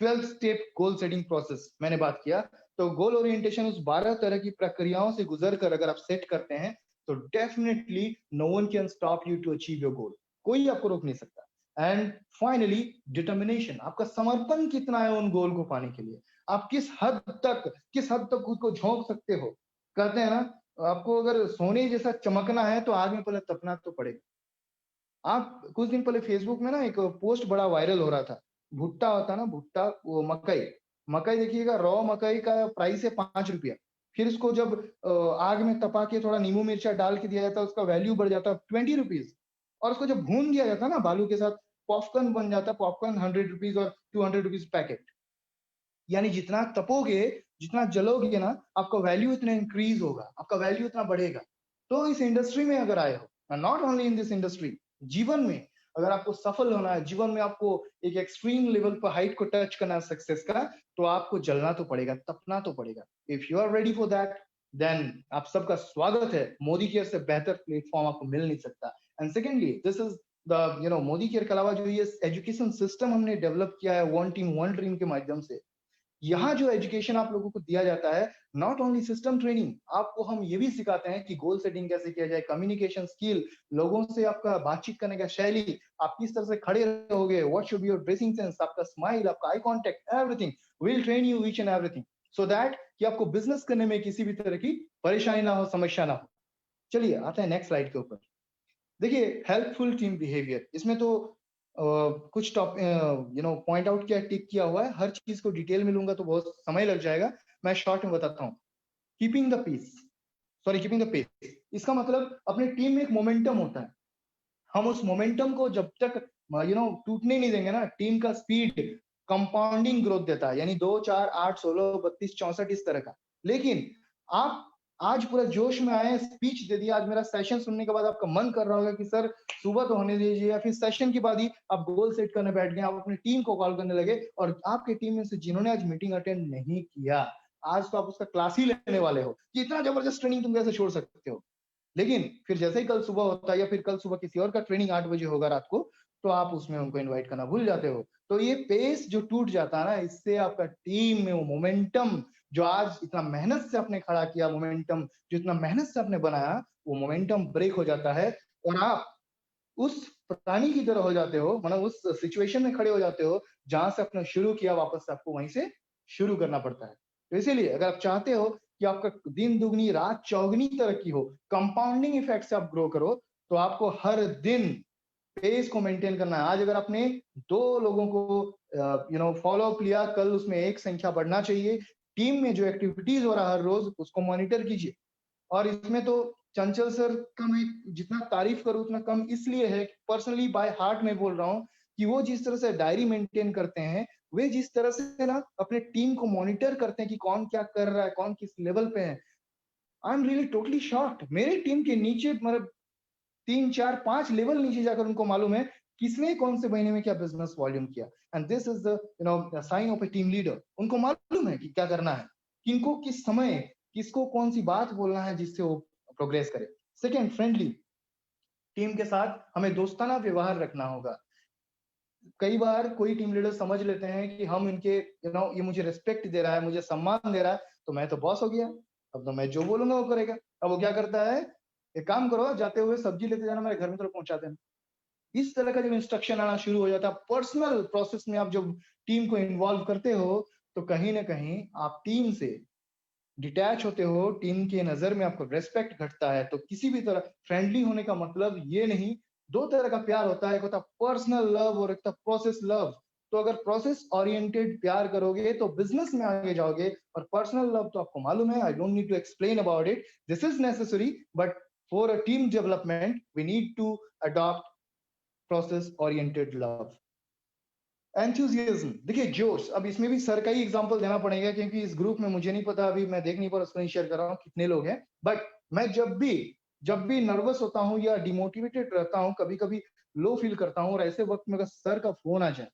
12 स्टेप गोल सेटिंग प्रोसेस मैंने बात किया। तो गोल ओरिएंटेशन उस 12 तरह की प्रक्रियाओं से गुजर कर अगर आप सेट करते हैं तो definitely no one can stop you to achieve your goal, कोई आपको रोक नहीं सकता। एंड फाइनली डिटर्मिनेशन, आपका समर्पण कितना है उन गोल को पाने के लिए, आप किस हद तक खुद को झोंक सकते हो। कहते हैं ना, आपको अगर सोने जैसा चमकना है तो आग में पहले तपना तो पड़ेगा। आप कुछ दिन पहले फेसबुक में ना एक पोस्ट बड़ा वायरल हो रहा था, भुट्टा होता ना, भुट्टा, वो मकई देखिएगा, रॉ मकई का प्राइस है 5 रुपया। फिर उसको जब आग में तपा के थोड़ा नींबू मिर्चा डाल के दिया जाता है, उसका वैल्यू बढ़ जाता है 20 रुपीज। और उसको जब भून दिया जाता है ना बालू के साथ, पॉपकॉर्न बन जाता है, पॉपकॉर्न 100 रुपीज और 200 रुपीज पैकेट। यानी जितना तपोगे, जितना जलोगे ना, आपका वैल्यू इतना इंक्रीज होगा, आपका वैल्यू इतना बढ़ेगा। तो इस इंडस्ट्री में अगर आए हो, not only in this industry, जीवन में अगर आपको सफल होना है, जीवन में आपको एक एक्सट्रीम लेवल पर हाइट को टच करना है सक्सेस का, तो आपको जलना तो पड़ेगा, तपना तो पड़ेगा। If you are ready for that, then आप सबका स्वागत है। मोदी केयर से बेहतर प्लेटफॉर्म आपको मिल नहीं सकता। And secondly, this is the Modi care के अलावा जो ये एजुकेशन सिस्टम हमने डेवलप किया है वन टीम वन ड्रीम के माध्यम से, यहाँ जो एजुकेशन आप लोगों को दिया जाता है, नॉट ओनली सिस्टम ट्रेनिंग, आपको हम ये भी सिखाते हैं कि गोल सेटिंग कैसे किया जाए, कम्युनिकेशन स्किल, लोगों से आपका बातचीत करने का शैली, आप किस तरह से खड़े रहोगे, what should be your dressing sense, आपका स्माइल, आपका eye contact, everything will train you each and everything, so that कि आपको बिजनेस करने में किसी भी तरह की परेशानी ना हो, समस्या ना हो। चलिए आते हैं नेक्स्ट स्लाइड के ऊपर। देखिए हेल्पफुल टीम बिहेवियर, इसमें तो कुछ टॉप पॉइंट आउट किया, टिक किया हुआ है। हर चीज को डिटेल में लूंगा तो बहुत समय लग जाएगा, मैं शॉर्ट में बताता हूँ। कीपिंग द पेस, इसका मतलब अपने टीम में एक मोमेंटम होता है, हम उस मोमेंटम को जब तक टूटने नहीं देंगे ना, टीम का स्पीड कंपाउंडिंग ग्रोथ देता है, यानी 2, 4, 8, 16, 32, 64 इस तरह का। लेकिन आप आज पूरा जोश में आए, स्पीच दे दिया, आज मेरा सेशन सुनने के बाद आपका मन कर रहा होगा कि सर सुबह तो होने दीजिए, या फिर सेशन के बाद ही आप गोल सेट करने बैठ गए, आप अपनी टीम को कॉल करने लगे, और आपके टीम में से जिन्होंने आज मीटिंग अटेंड नहीं किया, आज तो आप उसका क्लास ही लेने वाले हो कि इतना जबरदस्त ट्रेनिंग तुम कैसे छोड़ सकते हो। लेकिन फिर जैसे ही कल सुबह होता है, या फिर कल सुबह किसी और का ट्रेनिंग 8 बजे होगा रात को, तो आप उसमें उनको इनवाइट करना भूल जाते हो। तो ये पेस जो टूट जाता है ना, इससे आपका टीम में वो मोमेंटम जो आज इतना मेहनत से आपने खड़ा किया, मोमेंटम जो इतना मेहनत से आपने बनाया, वो मोमेंटम ब्रेक हो जाता है, और आप उस प्राणी की तरह हो जाते हो, मतलब उस सिचुएशन में खड़े हो जाते हो जहां से आपने शुरू किया, वापस से आपको वहीं से शुरू करना पड़ता है। तो इसीलिए अगर आप चाहते हो कि आपका दिन दुगनी रात चौगनी तरक्की हो, कंपाउंडिंग इफेक्ट से आप ग्रो करो, तो आपको हर दिन पेस को मेंटेन करना है। आज अगर आपने 2 लोगों को फॉलो अप लिया, कल उसमें एक संख्या बढ़ना चाहिए। टीम में जो एक्टिविटीज हो रहा है हर रोज, उसको मॉनिटर कीजिए। और इसमें तो चंचल सर का मैं जितना तारीफ करूं उतना कम इसलिए है, पर्सनली बाय हार्ट में बोल रहा हूं कि वो जिस तरह से डायरी मेंटेन करते हैं, वे जिस तरह से ना अपने टीम को मॉनिटर करते हैं कि कौन क्या कर रहा है, कौन किस लेवल पे है, I am really totally shocked. मेरे टीम के नीचे मतलब 3, 4, 5 लेवल नीचे जाकर उनको मालूम है किसने कौन से महीने में क्या बिजनेस वॉल्यूम किया। And this is the sign of a team leader. उनको मालूम है कि क्या करना है, किनको किस समय किसको कौन सी बात बोलना है जिससे वो प्रोग्रेस करे। Second, friendly. टीम के साथ हमें दोस्ताना व्यवहार रखना होगा। कई बार कोई टीम लीडर समझ लेते हैं कि हम इनके ये मुझे रिस्पेक्ट दे रहा है, मुझे सम्मान दे रहा है, तो मैं तो बॉस हो गया, अब तो मैं जो बोलूंगा वो करेगा। अब वो क्या करता है, एक काम करो, जाते हुए सब्जी लेते जाना, मेरे घर में तो पहुंचा देना। इस तरह का जब इंस्ट्रक्शन आना शुरू हो जाता है, पर्सनल प्रोसेस में आप जब टीम को इन्वॉल्व करते हो, तो कहीं ना कहीं आप टीम से डिटैच होते हो, टीम के नजर में आपको रेस्पेक्ट घटता है। तो किसी भी तरह फ्रेंडली होने का मतलब ये नहीं, 2 तरह का प्यार होता है, एक होता है पर्सनल लव और एक होता प्रोसेस लव। तो अगर प्रोसेस ओरिएंटेड प्यार करोगे तो बिजनेस में आगे जाओगे, और पर्सनल लव तो आपको मालूम है, I don't need to explain about it, this is necessary, but for a team development we need to adopt process oriented love. Enthusiasm, देखिए जोश, अब इसमें भी सर का ही एग्जांपल देना पड़ेगा, क्योंकि इस ग्रुप में मुझे नहीं पता, अभी मैं देख नहीं पा रहा, स्क्रीन शेयर कर रहा हूँ कितने लोग हैं, बट मैं जब भी नर्वस होता हूँ या डिमोटिवेटेड रहता हूँ, कभी कभी लो फील करता हूँ, और ऐसे वक्त में अगर सर का फोन आ जाए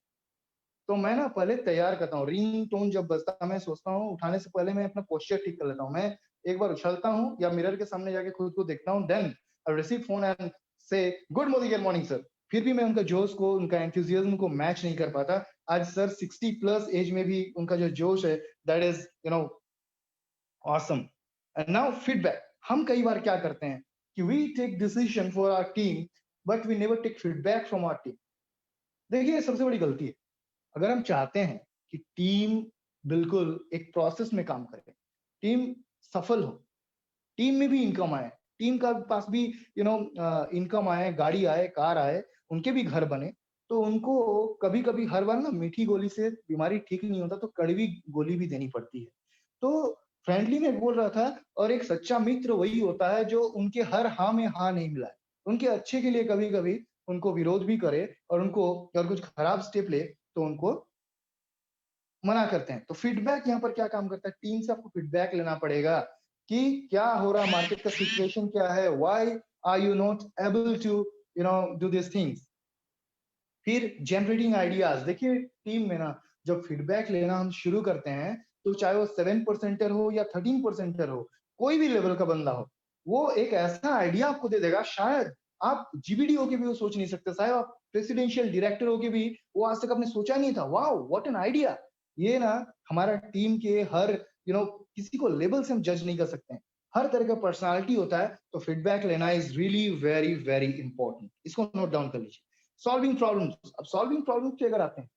तो मैं ना पहले तैयार करता हूँ। रिंग टोन जब बजता है, मैं सोचता हूँ उठाने से पहले मैं अपना पोस्चर ठीक कर लेता हूँ। मैं एक बार उछलता हूँ या मिरर के सामने जाके खुद को देखता हूँ, then I receive phone and say good morning sir. फिर भी मैं उनका जोश को, उनका एंथुजियाज्म को मैच नहीं कर पाता। आज सर 60 प्लस एज में भी उनका जो जोश है, that is awesome. And now feedback. हम कई बार क्या करते हैं कि we take decision for our team, but we never take feedback from our team. देखिए सबसे बड़ी गलती है। अगर हम चाहते हैं कि टीम बिल्कुल एक प्रोसेस में काम करे, टीम सफल हो, टीम में भी इनकम आए, टीम का पास भी इनकम आए, गाड़ी आए, कार आए, उनके भी घर बने, तो उनको कभी कभी हर बार ना मीठी गोली से बीमारी ठीक नहीं होता, तो कड़वी गोली भी देनी पड़ती है। तो फ्रेंडली में बोल रहा था, और एक सच्चा मित्र वही होता है जो उनके हर हाँ में हाँ नहीं मिलाए, उनके अच्छे के लिए कभी कभी उनको विरोध भी करे, और उनको अगर कुछ खराब स्टेप ले तो उनको मना करते हैं। तो फीडबैक यहाँ पर क्या काम करता है, टीम से आपको फीडबैक लेना पड़ेगा कि क्या हो रहा है, मार्केट का सिचुएशन क्या है, why are you not able to do this things. फिर जनरेटिंग आइडियाज। देखिए टीम में ना जब फीडबैक लेना हम शुरू करते हैं, तो चाहे वो 7% हो या 13% हो, कोई भी लेवल का बंदा हो, वो एक ऐसा आइडिया आपको दे देगा, शायद आप जीबीडी होके भी वो सोच नहीं सकते, शायद आप प्रेसिडेंशियल डायरेक्टर होके भी वो आज तक आपने सोचा नहीं था। Wow what an idea. ये ना हमारा टीम के हर किसी को लेवल से हम जज नहीं कर सकते हैं, हर तरह का पर्सनालिटी होता है। तो फीडबैक लेना is really very very important, इसको नोट डाउन कर लीजिए। Solving problems. अब सॉल्विंग प्रॉब्लम्स पे अगर आते हैं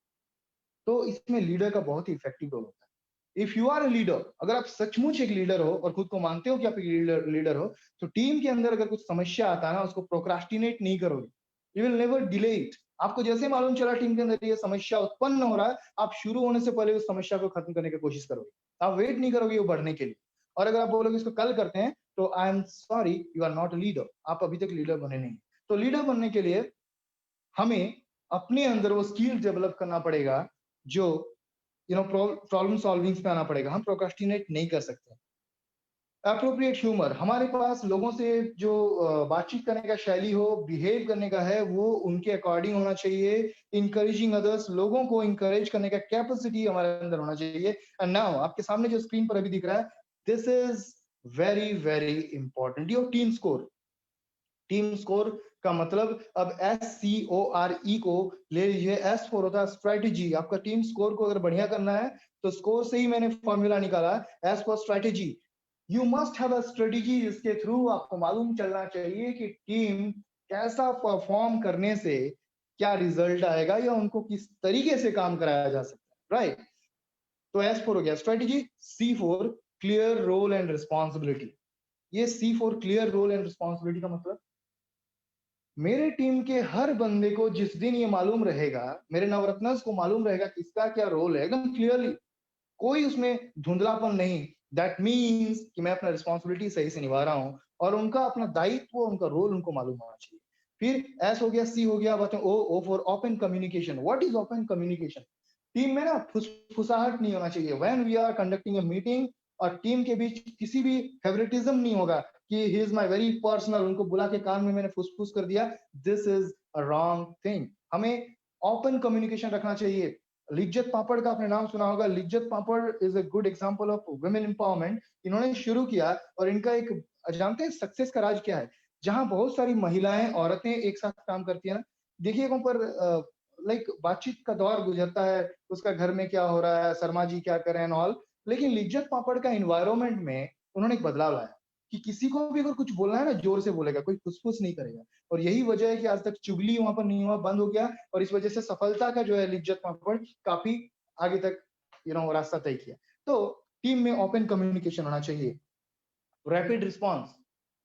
तो इसमें लीडर का बहुत ही इफेक्टिव रोल होता है। If you are a leader, अगर आप सचमुच एक लीडर हो और खुद को मानते हो कि आप एक लीडर हो, तो टीम के अंदर अगर कुछ समस्या आता है ना, उसको प्रोक्रास्टिनेट नहीं करोगे, you will never delay it, आपको जैसे मालूम चला टीम के अंदर ये समस्या उत्पन्न हो रहा है, आप शुरू होने से पहले उस समस्या को खत्म करने की कोशिश करोगे, आप वेट नहीं करोगे वो बढ़ने के लिए। और अगर आप बोलोगे इसको कल करते हैं, तो I am sorry, you are not leader, आप अभी तक लीडर बने नहीं। तो लीडर बनने के लिए हमें अपने अंदर वो स्किल डेवलप करना पड़ेगा, जो प्रॉब्लम सॉल्विंग पे आना पड़ेगा। हम प्रोक्रास्टिनेट नहीं कर सकते। एप्रोप्रिएट ह्यूमर, हमारे पास लोगों से जो बातचीत करने का शैली हो, बिहेव करने का है, वो उनके अकॉर्डिंग होना चाहिए। इंकरेजिंग अदर्स, लोगों को इंकरेज करने का कैपेसिटी हमारे अंदर होना चाहिए। एंड नाउ आपके सामने जो स्क्रीन पर अभी दिख रहा है, this is very very important, your team score. Team score का मतलब अब SCORE को ले लीजिए, S फॉर होता है स्ट्रेटेजी। आपका टीम स्कोर को अगर बढ़िया करना है तो स्कोर से ही मैंने फॉर्मूला निकाला, S for strategy. You must have a strategy, जिसके थ्रू आपको मालूम चलना चाहिए कि टीम कैसा परफॉर्म करने से क्या रिजल्ट आएगा, या उनको किस तरीके से काम कराया जा सकता है, राइट? तो S फॉर हो गया strategy, C for clear role and responsibility. ये C for clear role and responsibility का मतलब, मेरे टीम के हर बंदे को जिस दिन ये मालूम रहेगा, मेरे नवरत्नस को मालूम रहेगा किसका क्या रोल है, एकदम क्लियरली, कोई उसमें धुंधलापन नहीं। दैट मीन्स कि मैं अपना रिस्पॉन्सिबिलिटी सही से निभा रहा हूँ, और उनका अपना दायित्व, उनका रोल उनको मालूम होना चाहिए। फिर एस हो गया, सी हो गया, बातें O for open communication. What is open communication? Team में ना फुसफुसाहट नहीं होना चाहिए। When we are conducting a meeting, और टीम के बीच किसी भी फेवरेटिज्म नहीं होगा कि he is my very personal, उनको बुला के कान में मैंने फुसफुस कर दिया। This is a wrong thing. हमें ओपन कम्युनिकेशन रखना चाहिए। लिज्जत पापड़ का आपने नाम सुना होगा। Lijjat papad is a good example of women empowerment. इन्होंने शुरू किया, और इनका एक, जानते हैं सक्सेस का राज क्या है? जहां बहुत सारी महिलाएं, औरतें एक साथ काम करती है ना, देखिएगा पर लाइक बातचीत का दौर गुजरता है, उसका घर में क्या हो रहा है, शर्मा जी क्या कर रहे हैं ऑल, लेकिन लिज्जत पापड़ का इन्वायरमेंट में उन्होंने एक बदलाव लाया कि किसी को भी अगर कुछ बोलना है ना, जोर से बोलेगा, कोई फुसफुस नहीं करेगा। और यही वजह है कि आज तक चुगली वहां पर नहीं हुआ, बंद हो गया, और इस वजह से सफलता का जो है लिज्जत पापड़ काफी आगे तक रास्ता तय किया। तो टीम में ओपन कम्युनिकेशन होना चाहिए। रैपिड रिस्पॉन्स,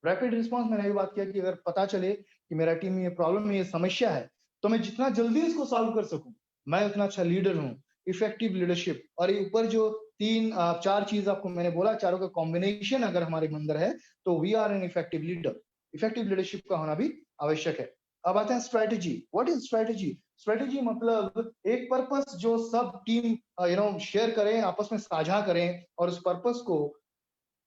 रैपिड रिस्पॉन्स मैंने भी बात किया कि अगर पता चले कि मेरा टीम में ये प्रॉब्लम है, ये समस्या है, तो मैं जितना जल्दी इसको सॉल्व कर सकूं, मैं उतना अच्छा लीडर हूं। इफेक्टिव लीडरशिप, और ये ऊपर जो 3-4 चीज आपको मैंने बोला, चारों का कॉम्बिनेशन अगर हमारे अंदर है, तो we are an effective leader. Effective leadership का होना भी आवश्यक है। अब आते हैं strategy. What is strategy? Strategy मतलब एक पर्पस जो सब टीम शेयर करें, आपस में साझा करें, और उस पर्पस को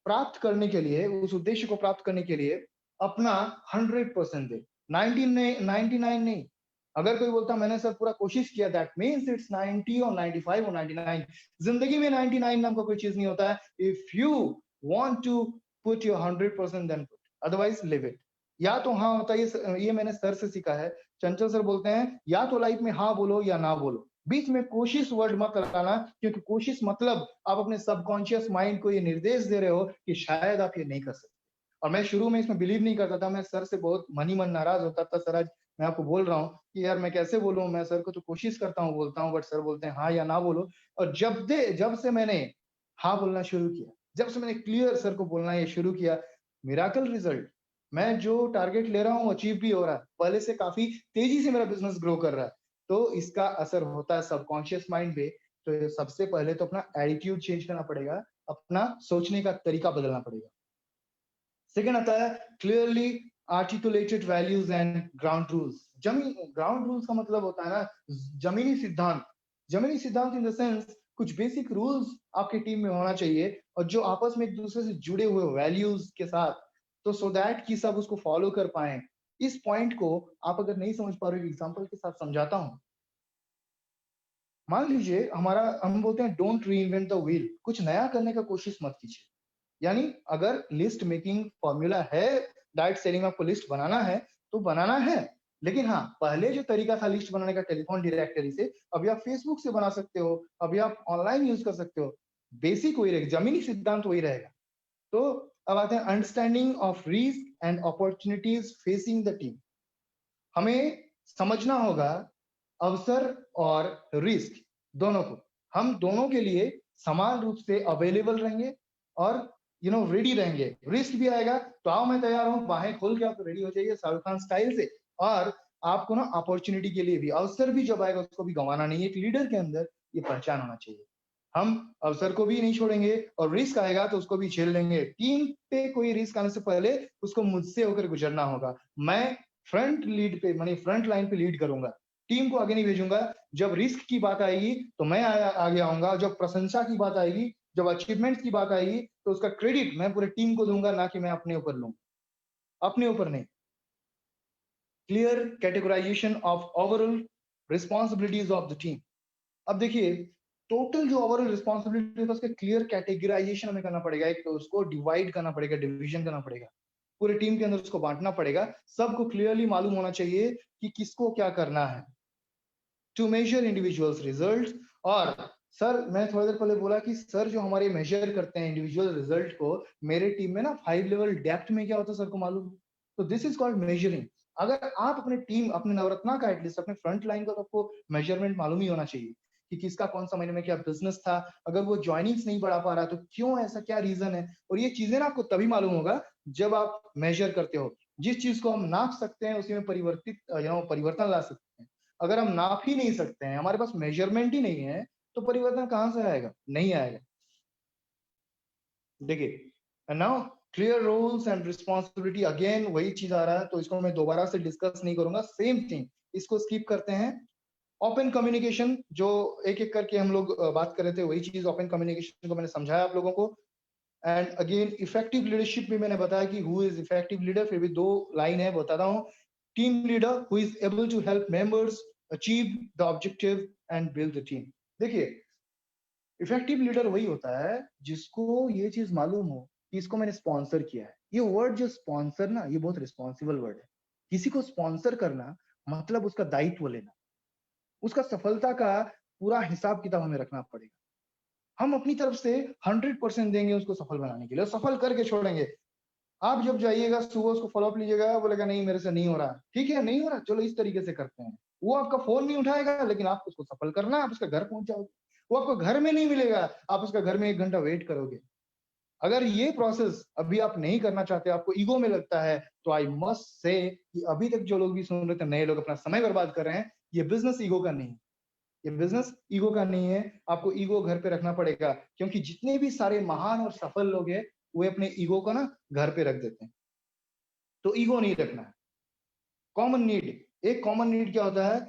प्राप्त करने के लिए, उस उद्देश्य को प्राप्त करने के लिए अपना 100% दे। 99 नहीं। अगर कोई बोलता मैंने सर पूरा कोशिश किया, दैट मीन्स इट्स 90 और 95 और 99। जिंदगी में 99 नाम का कोई चीज नहीं होता है। If you want to put your 100%, then put, otherwise leave it. या तो हाँ होता है, ये मैंने सर से सीखा है। चंचल सर बोलते हैं, या तो लाइफ में हाँ बोलो या ना बोलो, बीच में कोशिश वर्ड मत लगाना, क्योंकि कोशिश मतलब आप अपने सबकॉन्शियस माइंड को ये निर्देश दे रहे हो कि शायद आप ये नहीं कर सकते। और मैं शुरू में इसमें बिलीव नहीं करता था, मैं सर से बहुत मन ही मन नाराज होता था। सर आज मैं आपको बोल रहा हूँ कि यार मैं कैसे बोलूँ, मैं सर को तो कोशिश करता हूँ, बोलता हूँ, बट सर बोलते हैं हाँ या ना बोलो। और जब से मैंने हाँ बोलना शुरू किया, जब से मैंने क्लियर सर को बोलना ये शुरू किया, मिराकल रिजल्ट। मैं जो टारगेट ले रहा हूँ अचीव भी हो रहा है, पहले से काफी तेजी से मेरा बिजनेस ग्रो कर रहा है। तो इसका असर होता है सबकॉन्शियस माइंड पे। तो सबसे पहले तो अपना एटीट्यूड चेंज करना पड़ेगा, अपना सोचने का तरीका बदलना पड़ेगा। सेकेंड आता है clearly articulated values and ground rules. Ground rules का मतलब होता है ना जमीनी सिद्धांत। जमीनी सिद्धांत इन द सेंस कुछ बेसिक रूल्स आपके टीम में होना चाहिए, और जो आपस में एक दूसरे से जुड़े हुए वैल्यूज के साथ, तो सो दैट कि सब उसको फॉलो कर पाए। इस पॉइंट को आप अगर नहीं समझ पा रहे, एग्जांपल के साथ समझाता हूं। मान लीजिए हम बोलते हैं डोंट रीइन्वेंट द व्हील, कुछ नया करने का कोशिश मत कीजिए। यानी अगर लिस्ट मेकिंग फॉर्मूला है, डाइट सेलिंग आपको लिस्ट बनाना है तो बनाना है, लेकिन हाँ, पहले जो तरीका था लिस्ट बनाने का टेलीफोन डायरेक्टरी से, अभी आप फेसबुक से बना सकते हो, अभी आप ऑनलाइन यूज कर सकते हो। बेसिक वही रहेगा, जमीनी सिद्धांत वही रहेगा। तो अब आते हैं understanding of risk and opportunities facing the team. हमें समझना होगा अवसर और रिस्क दोनों को, हम दोनों के लिए समान रूप से अवेलेबल रहेंगे और रेडी रहेंगे। रिस्क भी आएगा तो आओ मैं तैयार हूं, बाहें खोल के आप रेडी हो जाइए शाहरुख खान स्टाइल से। और आपको ना अपॉर्चुनिटी के लिए भी, अवसर भी जब आएगा उसको भी गंवाना नहीं है। एक लीडर के अंदर ये पहचान होना चाहिए। हम अवसर को भी नहीं छोड़ेंगे और रिस्क आएगा तो उसको भी झेल लेंगे। टीम पे कोई रिस्क आने से पहले उसको मुझसे होकर गुजरना होगा। मैं फ्रंट लीड पे माने फ्रंट लाइन पे लीड करूंगा, टीम को आगे नहीं भेजूंगा। जब रिस्क की बात आएगी तो मैं आगे आऊंगा। जब प्रशंसा की बात आएगी, जब अचीवमेंट की बात आएगी तो उसका क्रेडिट मैं पूरे टीम को दूंगा, ना कि मैं अपने ऊपर लूं, अपने ऊपर नहीं। Clear categorisation of overall responsibilities of the team. अब देखिए टोटल जो ओवरऑल रिस्पॉन्सिबिलिटी है उसका क्लियर कैटेगराइजेशन हमें करना पड़ेगा। एक तो उसको डिवाइड करना पड़ेगा, डिवीजन करना पड़ेगा, पूरे टीम के अंदर उसको बांटना पड़ेगा। सबको क्लियरली मालूम होना चाहिए कि किसको क्या करना है। To measure individuals result. और सर मैं थोड़ी देर पहले बोला कि सर जो हमारे मेजर करते हैं इंडिविजुअल रिजल्ट को, मेरे टीम में ना 5 लेवल डेप्थ में क्या होता है सर को मालूम है। तो दिस इज कॉल्ड मेजरिंग। अगर आप अपने टीम, अपने नवरत्ना का एटलीस्ट अपने फ्रंट लाइन का, तो आपको मेजरमेंट मालूम ही होना चाहिए कि किसका कौन सा महीने में क्या बिजनेस था। अगर वो ज्वाइनिंग्स नहीं बढ़ा पा रहा तो क्यों, ऐसा क्या रीजन है। और ये चीजें ना आपको तभी मालूम होगा जब आप मेजर करते हो। जिस चीज को हम नाप सकते हैं उसी में परिवर्तन ला सकते हैं। अगर हम नाप ही नहीं सकते हैं, हमारे पास मेजरमेंट ही नहीं है, तो परिवर्तन कहां से आएगा, नहीं आएगा। देखिए now clear roles and responsibility, again वही चीज आ रहा है तो इसको मैं दोबारा से डिस्कस नहीं करूंगा, सेम थिंग, इसको स्किप करते हैं। ओपन कम्युनिकेशन, जो एक एक करके हम लोग बात कर रहे थे, वही चीज ओपन कम्युनिकेशन को मैंने समझाया आप लोगों को। एंड अगेन इफेक्टिव लीडरशिप भी मैंने बताया कि हु इज इफेक्टिव लीडर, फिर भी 2 लाइन है बताता हूँ। Team leader who is able to help members achieve the objective and build the team. देखिए इफेक्टिव लीडर वही होता है जिसको ये चीज मालूम हो कि इसको मैंने स्पॉन्सर किया है। ये वर्ड जो स्पॉन्सर ना, ये बहुत रिस्पॉन्सिबल वर्ड है। किसी को स्पॉन्सर करना मतलब उसका दायित्व लेना, उसका सफलता का पूरा हिसाब किताब हमें रखना पड़ेगा। हम अपनी तरफ से 100% देंगे उसको सफल बनाने के लिए, सफल करके छोड़ेंगे। आप जब जाइएगा सुबह उसको फॉलोअप लीजिएगा, बोलेगा नहीं मेरे से नहीं हो रहा, ठीक है नहीं हो रहा, चलो इस तरीके से करते हैं। वो आपका फोन नहीं उठाएगा, लेकिन आपको उसको सफल करना है, आप उसका घर पहुंच जाओगे। वो आपको घर में नहीं मिलेगा, आप उसका घर में 1 घंटा वेट करोगे। अगर ये प्रोसेस अभी आप नहीं करना चाहते, आपको ईगो में लगता है, तो आई मस्ट से कि अभी तक जो लोग भी सुन रहे थे, नए लोग अपना समय बर्बाद कर रहे हैं, ये बिजनेस ईगो का नहीं है, ये बिजनेस ईगो का नहीं है। आपको ईगो घर पे रखना पड़ेगा, क्योंकि जितने भी सारे महान और सफल लोग हैं वो अपने ईगो को ना घर पे रख देते हैं। तो ईगो नहीं रखना है। कॉमन नीड, एक कॉमन नीड क्या होता है,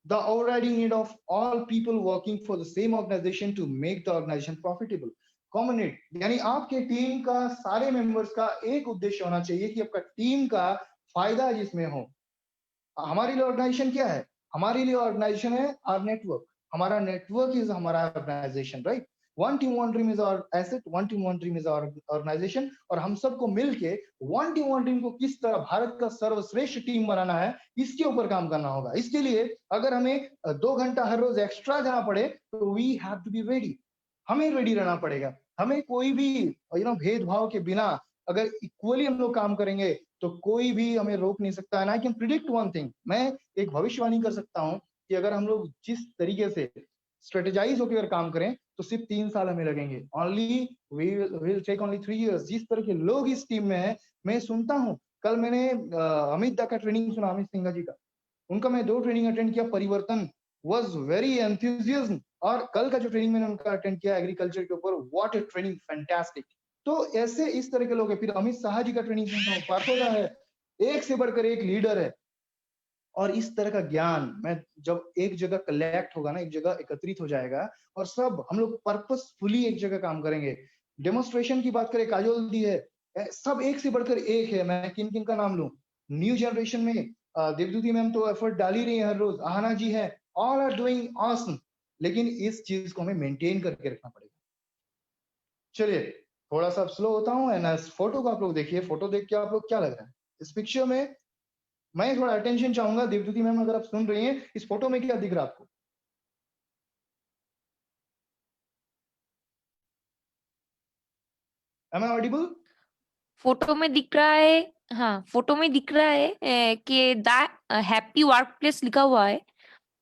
the overriding need of all people working for the same organisation to make the organisation profitable. Common need यानी आपके टीम का सारे मेंबर्स का एक उद्देश्य होना चाहिए कि आपका टीम का फायदा जिसमें हो। हमारे लिए ऑर्गेनाइजेशन क्या है, हमारे लिए ऑर्गेनाइजेशन है आवर नेटवर्क। हमारा नेटवर्क इज हमारा organisation, right. One team one dream is our asset, one team one dream is our organisation. और हम सबको मिलके वन टीम वन ड्रीम को किस तरह भारत का सर्वश्रेष्ठ टीम बनाना है, इसके ऊपर काम करना होगा। इसके लिए अगर हमें 2 घंटा हर रोज एक्स्ट्रा जाना पड़े तो we have to be ready, हमें रेडी रहना पड़ेगा। हमें कोई भी भेदभाव के बिना अगर इक्वली हम लोग काम करेंगे तो कोई भी हमें रोक नहीं सकता है। I can predict one thing, मैं एक भविष्यवाणी कर सकता हूं कि अगर हम लोग जिस तरीके से स्ट्रेटेजाइज होकर काम करें तो सिर्फ 3 साल हमें लगेंगे। Only will take only 3 years. जिस तरह के लोग इस टीम में हैं, मैं सुनता हूं, कल मैंने अमित दा का ट्रेनिंग सुना, अमित सिंघा जी का, उनका मैं 2 ट्रेनिंग अटेंड किया, परिवर्तन वाज वेरी एंथुसियाज्म। और कल का जो ट्रेनिंग मैंने उनका अटेंड किया एग्रीकल्चर के ऊपर, व्हाट ए ट्रेनिंग, फैंटास्टिक। तो ऐसे इस तरह के लोग हैं। फिर अमित शाह जी का ट्रेनिंग सुनता हूँ, पार्थोदा है, एक से बढ़कर एक लीडर है। और इस तरह का ज्ञान मैं जब एक जगह कलेक्ट होगा ना, एक जगह एकत्रित हो जाएगा और सब हम लोग पर्पसफुली एक जगह काम करेंगे। डेमोन्स्ट्रेशन की बात करें, काजोल दी है, सब एक से बढ़कर एक है। मैं किन किन का नाम लूं, न्यू जनरेशन में देवदूती मैम तो एफर्ट डाल ही रही है हर रोज, आहना जी है, ऑल आर डूइंग ऑसम। लेकिन इस चीज को हमें मेंटेन करके रखना पड़ेगा। चलिए थोड़ा सा स्लो होता हूँ। एंड इस फोटो को आप लोग देखिए, फोटो देख के आप लोग क्या लग रहा है इस पिक्चर में। मैं थोड़ा अटेंशन चाहूंगा, देवदूती मैम अगर आप सुन रही हैं, इस फोटो में क्या दिख रहा है आपको? Am I audible? फोटो में दिख रहा है, हाँ फोटो में दिख रहा है कि द हैप्पी वर्क प्लेस लिखा हुआ है,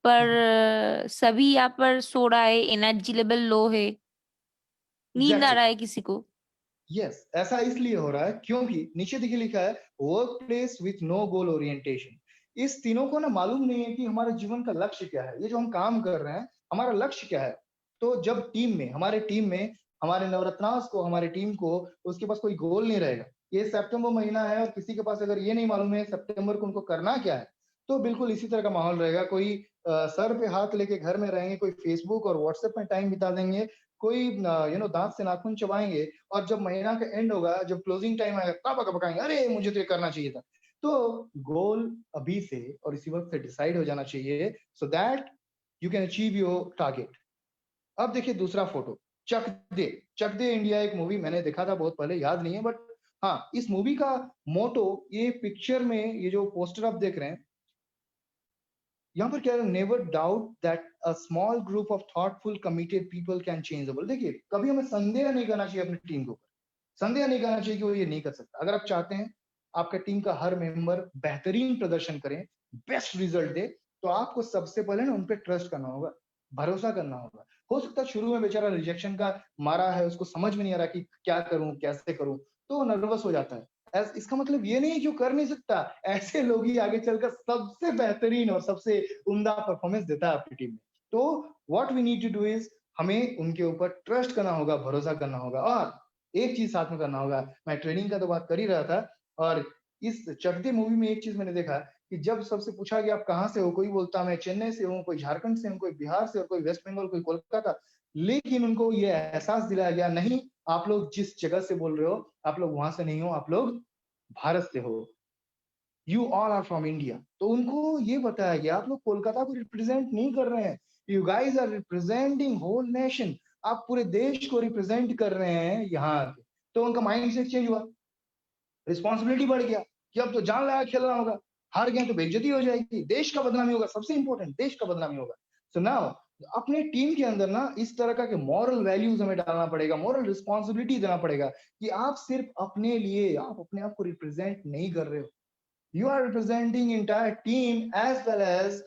पर सभी यहाँ पर सो रहा है, एनर्जी लेवल लो है, नींद आ रहा है किसी को। यस, ऐसा इसलिए हो रहा है क्योंकि नीचे देखिए लिखा है work place with no goal orientation. इस तीनों को ना मालूम नहीं है कि हमारे जीवन का लक्ष्य क्या है, ये जो हम काम कर रहे हैं हमारा लक्ष्य क्या है। तो जब हमारे टीम में हमारे नवरत्नास को, हमारी टीम को, उसके पास कोई गोल नहीं रहेगा, ये सितंबर महीना है और किसी के पास अगर ये नहीं मालूम है सितंबर को उनको करना क्या है, तो बिल्कुल इसी तरह का माहौल रहेगा। कोई सर पे हाथ लेके घर में रहेंगे, कोई फेसबुक और व्हाट्सएप में टाइम बिता देंगे, कोई दांत से नाखून चबाएंगे, और जब महीना का एंड होगा, जब क्लोजिंग टाइम आएगा, तब बकाएंगे अरे मुझे तो ये करना चाहिए था। तो गोल अभी से और इसी वक्त से डिसाइड हो जाना चाहिए, so that you can achieve your target. अब देखिए दूसरा फोटो, चक दे इंडिया एक मूवी मैंने देखा था बहुत पहले, याद नहीं है, बट हाँ, इस मूवी का मोटो, ये पिक्चर में ये जो पोस्टर आप देख रहे हैं, यहाँ पर क्या है, never doubt that a small group of thoughtful committed people can change the world. देखिए कभी हमें संदेह नहीं करना चाहिए अपनी टीम के ऊपर, संदेह नहीं करना चाहिए कि वो ये नहीं कर सकता। अगर आप चाहते हैं आपका टीम का हर मेंबर बेहतरीन प्रदर्शन करे, बेस्ट रिजल्ट दे, तो आपको सबसे पहले ना उन पे ट्रस्ट करना होगा, भरोसा करना होगा। हो सकता है शुरू में बेचारा रिजेक्शन का मारा है, उसको समझ में नहीं आ रहा कि क्या करूं कैसे करूं, तो नर्वस हो जाता है। इसका मतलब ये नहीं है कि वो कर नहीं सकता, ऐसे लोग ही आगे चलकर सबसे बेहतरीन और सबसे उम्दा परफॉर्मेंस देता है आपकी टीम में। तो what we need to do is, हमें उनके ऊपर ट्रस्ट करना होगा, भरोसा करना होगा, और एक चीज साथ में करना होगा। मैं ट्रेनिंग का तो बात कर ही रहा था, और इस चक दे मूवी में एक चीज मैंने देखा कि जब सबसे पूछा गया आप कहाँ से हो, कोई बोलता मैं चेन्नई से हूँ, कोई झारखंड से हूँ, कोई बिहार से, और कोई वेस्ट बंगाल, कोई कोलकाता, लेकिन उनको ये एहसास दिलाया गया नहीं, आप लोग जिस जगह से बोल रहे हो आप लोग वहां से नहीं हो, आप लोग भारत से हो, you all are from India. तो उनको ये बताया गया आप लोग कोलकाता को रिप्रेजेंट नहीं कर रहे हैं, you guys are representing whole nation, आप पूरे देश को रिप्रेजेंट कर रहे हैं यहाँ के। तो उनका माइंड सेट चेंज हुआ, रिस्पॉन्सिबिलिटी बढ़ गया कि अब तो जान लगा खेलना होगा, हार गए तो बेइज्जती हो जाएगी, देश का बदनामी होगा, सबसे इंपॉर्टेंट देश का बदनामी होगा। सो नाउ अपने टीम के अंदर ना इस तरह का मॉरल वैल्यूज हमें डालना पड़ेगा, मॉरल रिस्पॉन्सिबिलिटी देना पड़ेगा कि आप सिर्फ अपने लिए, आप अपने आप को रिप्रेजेंट नहीं कर रहे हो, you are representing entire team as well as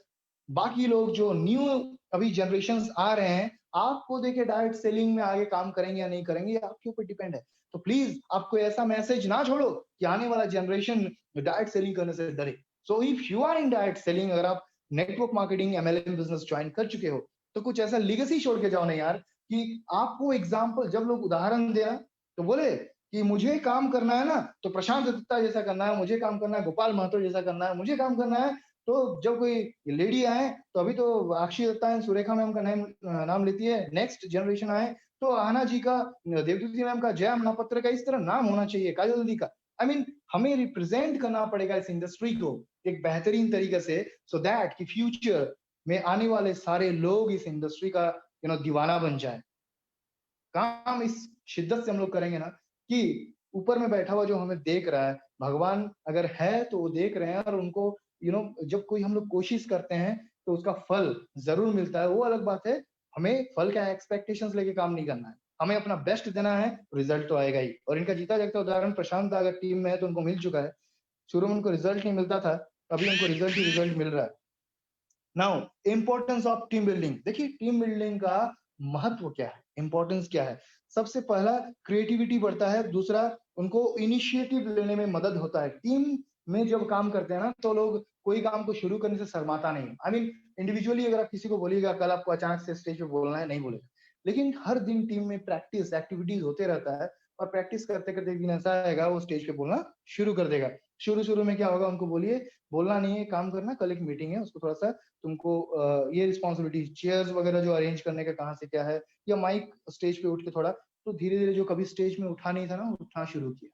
बाकी लोग जो न्यू अभी जनरेशन आ रहे हैं, आपको देखे डायरेक्ट सेलिंग में आगे काम करेंगे या नहीं करेंगे, ये आपके ऊपर डिपेंड है। तो प्लीज आपको ऐसा मैसेज ना छोड़ो कि आने वाला जनरेशन डायरेक्ट सेलिंग करने से डरे। So if you are in direct selling, अगर आप network marketing MLM business join कर चुके हो, तो कुछ ऐसा लीगेसी छोड़ के जाओ ना यार, कि आपको एग्जाम्पल, जब लोग उदाहरण देना तो बोले कि मुझे काम करना है ना तो प्रशांत दत्ता जैसा करना है, मुझे काम करना है गोपाल महतो जैसा करना है, मुझे काम करना है। तो जब कोई लेडी आए तो अभी तो अक्षय दत्ता है, सुरेखा मैम का नाम लेती है, नेक्स्ट जनरेशन आए तो आहना जी का, देवदूती मैम का, जया महापात्र का, इस तरह नाम होना चाहिए, काजल दी का। आई मीन हमें रिप्रेजेंट करना पड़ेगा इस इंडस्ट्री को एक बेहतरीन तरीके से, सो दैट कि फ्यूचर में आने वाले सारे लोग इस इंडस्ट्री का दीवाना बन जाए। काम इस शिद्दत से हम लोग करेंगे ना कि ऊपर में बैठा हुआ जो हमें देख रहा है, भगवान अगर है तो वो देख रहे हैं, और उनको जब कोई हम लोग कोशिश करते हैं तो उसका फल जरूर मिलता है। वो अलग बात है, हमें फल का एक्सपेक्टेशंस लेके काम नहीं करना है, हमें अपना बेस्ट देना है, रिजल्ट तो आएगा ही। और इनका जीता जागता उदाहरण प्रशांत अगर टीम में है तो उनको मिल चुका है, शुरू में उनको रिजल्ट नहीं मिलता था, अभी उनको रिजल्ट ही रिजल्ट मिल रहा है। Now importance of team building, देखिए टीम बिल्डिंग का महत्व क्या है, इंपॉर्टेंस क्या है। सबसे पहला क्रिएटिविटी बढ़ता है, दूसरा उनको इनिशिएटिव लेने में मदद होता है। टीम में जब काम करते हैं ना तो लोग कोई काम को शुरू करने से शर्माता नहीं। आई मीन इंडिविजुअली अगर आप किसी को बोलिएगा कल आपको अचानक से स्टेज पे बोलना है, नहीं बोलेगा, लेकिन हर दिन टीम में प्रैक्टिस एक्टिविटीज होते रहता है, और प्रैक्टिस करते करते एक दिन ऐसा आएगा वो स्टेज पे बोलना शुरू कर देगा। शुरू में क्या होगा, उनको बोलिए बोलना नहीं है, काम करना, कल एक मीटिंग है, उसको थोड़ा सा तुमको ये रिस्पॉन्सिबिलिटी, चेयर्स वगैरह जो अरेंज करने का कहाँ से क्या है, या माइक स्टेज पे उठ के थोड़ा, तो धीरे धीरे जो कभी स्टेज में उठा नहीं था ना, उठना शुरू किया।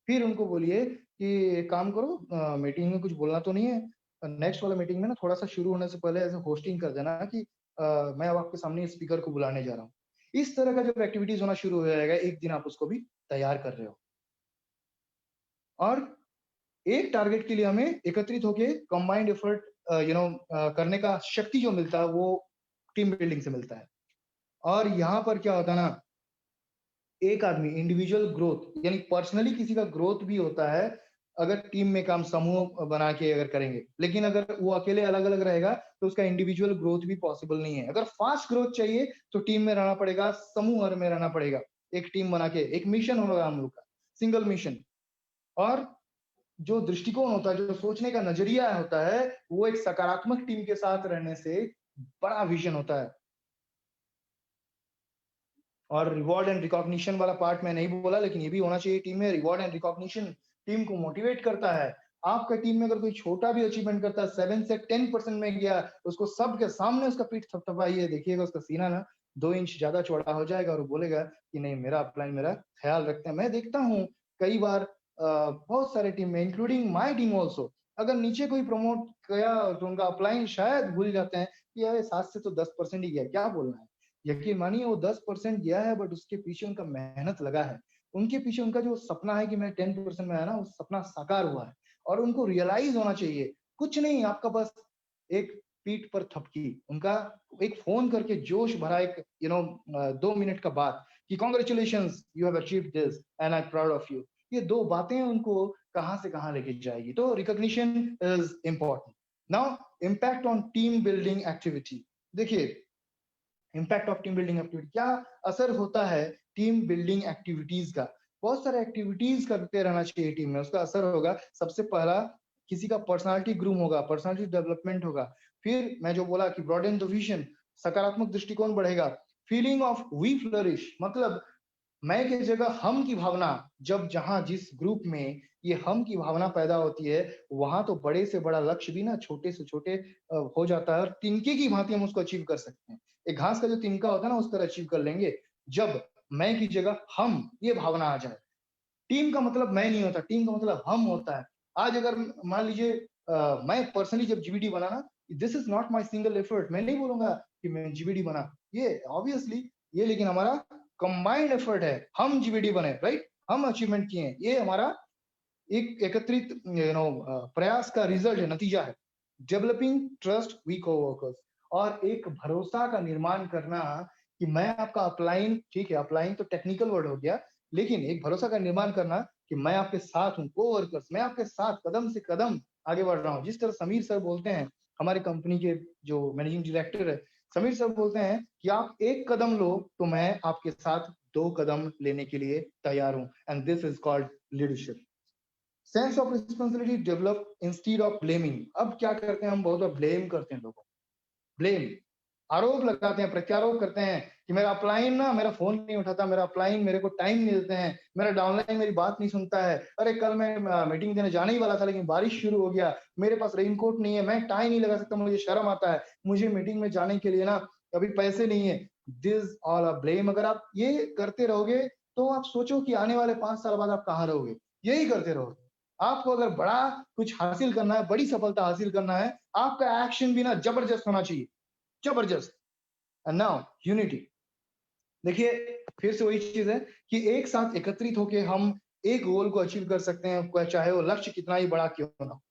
फिर उनको बोलिए कि काम करो, मीटिंग में कुछ बोलना तो नहीं है, नेक्स्ट वाला मीटिंग में ना थोड़ा सा शुरू होने से पहले ऐसे होस्टिंग कर देना कि मैं अब आपके सामने स्पीकर को बुलाने जा रहा हूँ। इस तरह का जब एक्टिविटीज होना शुरू हो जाएगा, एक दिन आप उसको भी तैयार कर रहे हो। और एक टारगेट के लिए हमें एकत्रित होके कंबाइंड एफर्ट करने का शक्ति जो मिलता है वो टीम बिल्डिंग से मिलता है। और यहाँ पर क्या होता है ना, एक आदमी इंडिविजुअल ग्रोथ यानी पर्सनली किसी का ग्रोथ भी होता है अगर टीम में काम समूह बना के अगर करेंगे, लेकिन अगर वो अकेले अलग अलग रहेगा तो उसका इंडिविजुअल ग्रोथ भी पॉसिबल नहीं है। अगर फास्ट ग्रोथ चाहिए तो टीम में रहना पड़ेगा, समूह में रहना पड़ेगा, एक टीम बना के, एक मिशन होगा हम लोग का, सिंगल मिशन। और जो दृष्टिकोण होता है, जो सोचने का नजरिया होता है, वो एक सकारात्मक टीम के साथ रहने से बड़ा विजन होता है। और रिवॉर्ड एंड रिकॉग्निशन वाला पार्ट मैं नहीं बोला, लेकिन ये भी होना चाहिए टीम में। रिवॉर्ड एंड रिकॉग्निशन टीम को मोटिवेट करता है। आपका टीम में अगर कोई छोटा भी अचीवमेंट करता है, 7 से 10% में गया, उसको सबके सामने उसका पीठ थपथपाइए, देखिएगा उसका सीना ना 2 इंच ज्यादा चौड़ा हो जाएगा और वो बोलेगा कि नहीं, मेरा अपलाइन मेरा ख्याल रखते हैं। मैं देखता हूँ कई बार बहुत सारे टीम में, इंक्लूडिंग माई टीम ऑल्सो, अगर नीचे कोई प्रमोट किया तो उनका अपलाइन शायद भूल जाते हैं कि यार 7 से तो 10% ही गया, क्या बोलना है। यकीन मानिए वो 10% गया है, बट उसके पीछे उनका मेहनत लगा है। उनके पीछे उनका जो सपना है कि मैं 10% में आया ना, वो सपना साकार हुआ है। और उनको रियलाइज होना चाहिए, कुछ नहीं, आपका बस एक पीठ पर थपकी, उनका एक फोन करके जोश भरा एक 2 मिनट का बात कि congratulations, you have achieved this and I am proud of you. ये 2 बातें उनको कहां से कहां लेके जाएगी। तो recognition is important. Now impact on team building activity. देखिए, impact of team building activity, क्या असर होता है टीम बिल्डिंग एक्टिविटीज का। बहुत सारे एक्टिविटीज करते रहना चाहिए टीम में, उसका असर होगा। सबसे पहला, किसी का पर्सनालिटी ग्रूम होगा, पर्सनालिटी डेवलपमेंट होगा। फिर मैं जो बोला कि ब्रॉडेन द विजन, सकारात्मक दृष्टिकोण बढ़ेगा। फीलिंग ऑफ वी फ्लरिश, मतलब मैं की जगह हम की भावना, जब जहां जिस ग्रुप में ये हम की भावना पैदा होती है, वहां तो बड़े से बड़ा लक्ष्य भी ना छोटे से छोटे हो जाता है, और तिनके की भांति हम उसको अचीव कर सकते हैं। एक घास का जो तिनका होता है ना, उस तरह अचीव कर लेंगे जब मैं की जगह हम ये भावना आ जाए। टीम का मतलब मैं नहीं होता, टीम का मतलब हम होता है। आज अगर मान लीजिए मैं पर्सनली जब जीबीडी बना ना, this is not my single effort, मैं नहीं बोलूंगा कि मैं जीबीडी बना, ये ऑब्वियसली ये लेकिन हमारा कंबाइंड एफर्ट है। हम जीबीडी बने, राइट, हम अचीवमेंट किए हैं, ये हमारा एक एकत्रित प्रयास का रिजल्ट है, नतीजा है। डेवलपिंग ट्रस्ट वी कोवर्कर्स, और एक भरोसा का निर्माण करना कि मैं आपका अपलाइन, ठीक है अपलाइन तो टेक्निकल वर्ड हो गया, लेकिन एक भरोसा का निर्माण करना कि मैं आपके साथ हूँ, कोवर्कर्स, मैं आपके साथ कदम से कदम आगे बढ़ रहा हूँ। जिस तरह समीर सर बोलते हैं, हमारे कंपनी के जो मैनेजिंग डायरेक्टर है, समीर सर बोलते हैं कि आप एक कदम लो तो मैं आपके साथ 2 कदम लेने के लिए तैयार हूँ, and this is called leadership. Sense of responsibility develop instead of blaming. अब क्या करते हैं हम, बहुत बार ब्लेम करते हैं लोगों, ब्लेम, आरोप लगाते हैं, प्रत्यारोप करते हैं कि मेरा अपलाइन ना मेरा फोन नहीं उठाता, मेरा अपलाइन मेरे को टाइम नहीं देते हैं, मेरा डाउनलाइन मेरी बात नहीं सुनता है, अरे कल मैं मीटिंग देने जाने ही वाला था लेकिन बारिश शुरू हो गया, मेरे पास रेनकोट नहीं है, मैं टाई नहीं लगा सकता, मुझे शर्म आता है, मुझे मीटिंग में जाने के लिए ना अभी पैसे नहीं है। This all a blame. अगर आप ये करते रहोगे तो आप सोचो कि आने वाले 5 साल बाद आप कहाँ रहोगे। यही करते रहोगे। आपको अगर बड़ा कुछ हासिल करना है, बड़ी सफलता हासिल करना है, आपका एक्शन भी ना जबरदस्त होना चाहिए, जबरदस्त। And now unity. देखिए, फिर से वही चीज है कि एक साथ एकत्रित होके हम एक गोल को अचीव कर सकते हैं, चाहे वो लक्ष्य कितना ही बड़ा क्यों ना हो।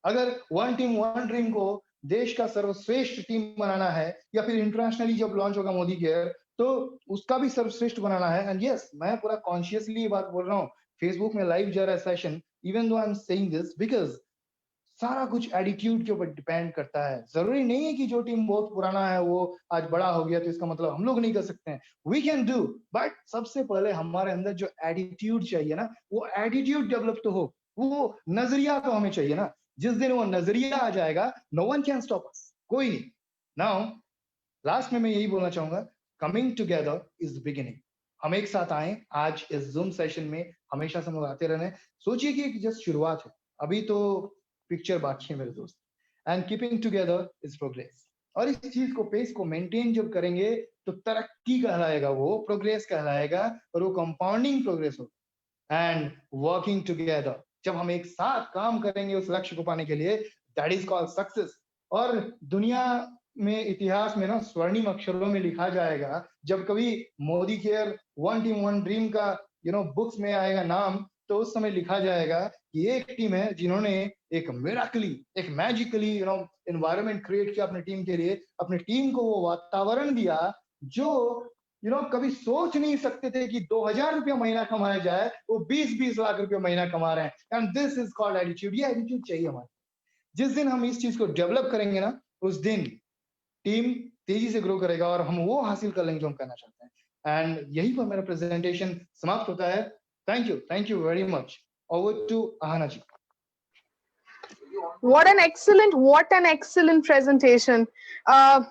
अगर वन टीम वन ड्रीम को देश का सर्वश्रेष्ठ टीम बनाना है, या फिर इंटरनेशनली जब लॉन्च होगा मोदी केयर तो उसका भी सर्वश्रेष्ठ बनाना है। एंड यस, मैं पूरा कॉन्शियसली ये बात बोल रहा हूँ, फेसबुक में लाइव जा रहा है session, even though I am saying this because सारा कुछ एटीट्यूड के ऊपर डिपेंड करता है। जरूरी नहीं है कि जो टीम बहुत पुराना है वो आज बड़ा हो गया तो इसका मतलब हम लोग नहीं कर सकते हैं, वी कैन डू, बट सबसे पहले हमारे अंदर जो एटीट्यूड चाहिए ना, वो एटीट्यूड डेवलप तो हो, वो नजरिया तो हमें चाहिए ना। जिस दिन वो नजरिया आ जाएगा, no one can stop us, कोई नहीं। नाउ लास्ट में मैं यही बोलना चाहूंगा, कमिंग टुगेदर इज बिगिनिंग। हम एक साथ आए आज इस जूम सेशन में, हमेशा से हम लोग आते रहने। सोचिए कि एक जस्ट शुरुआत है, अभी तो पिक्चर बाकी है मेरे दोस्त। And keeping together is progress. और इस चीज को, पेस को मेंटेन जब करेंगे तो तरक्की कहलाएगा, वो प्रोग्रेस कहलाएगा, और वो कंपाउंडिंग प्रोग्रेस होगा। एंड वर्किंग टुगेदर, जब हम एक साथ काम करेंगे उस लक्ष्य को पाने के लिए, दैट इज कॉल्ड सक्सेस। और दुनिया में, इतिहास में ना स्वर्णिम अक्षरों में लिखा जाएगा, जब कभी Modi care one team one dream का बुक्स में आएगा नाम, तो उस समय लिखा जाएगा कि एक टीम है जिन्होंने एक मिराकली, एक मैजिकली एनवायरनमेंट क्रिएट किया अपने टीम के लिए, अपने टीम को वो वातावरण दिया जो कभी सोच नहीं सकते थे कि 2000 रुपया महीना कमाया जाए, वो 20-20 लाख रुपया महीना कमा रहे हैं। And this is called attitude. ये एटीट्यूड चाहिए हमारे। जिस दिन हम इस चीज को डेवलप करेंगे ना, उस दिन टीम तेजी से ग्रो करेगा और हम वो हासिल कर लेंगे जो हम करना चाहते हैं। एंड यही पर मेरा प्रेजेंटेशन समाप्त होता है। Thank you very much. Over to Aahna ji. What an excellent presentation.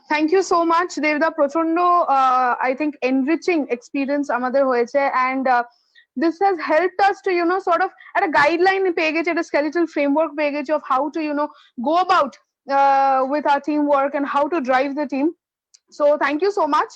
Thank you so much, Devda. Prochondo, I think enriching experience amader hoyeche, and this has helped us to, sort of at a guideline page, at a skeletal framework page of how to, go about with our teamwork and how to drive the team. So thank you so much.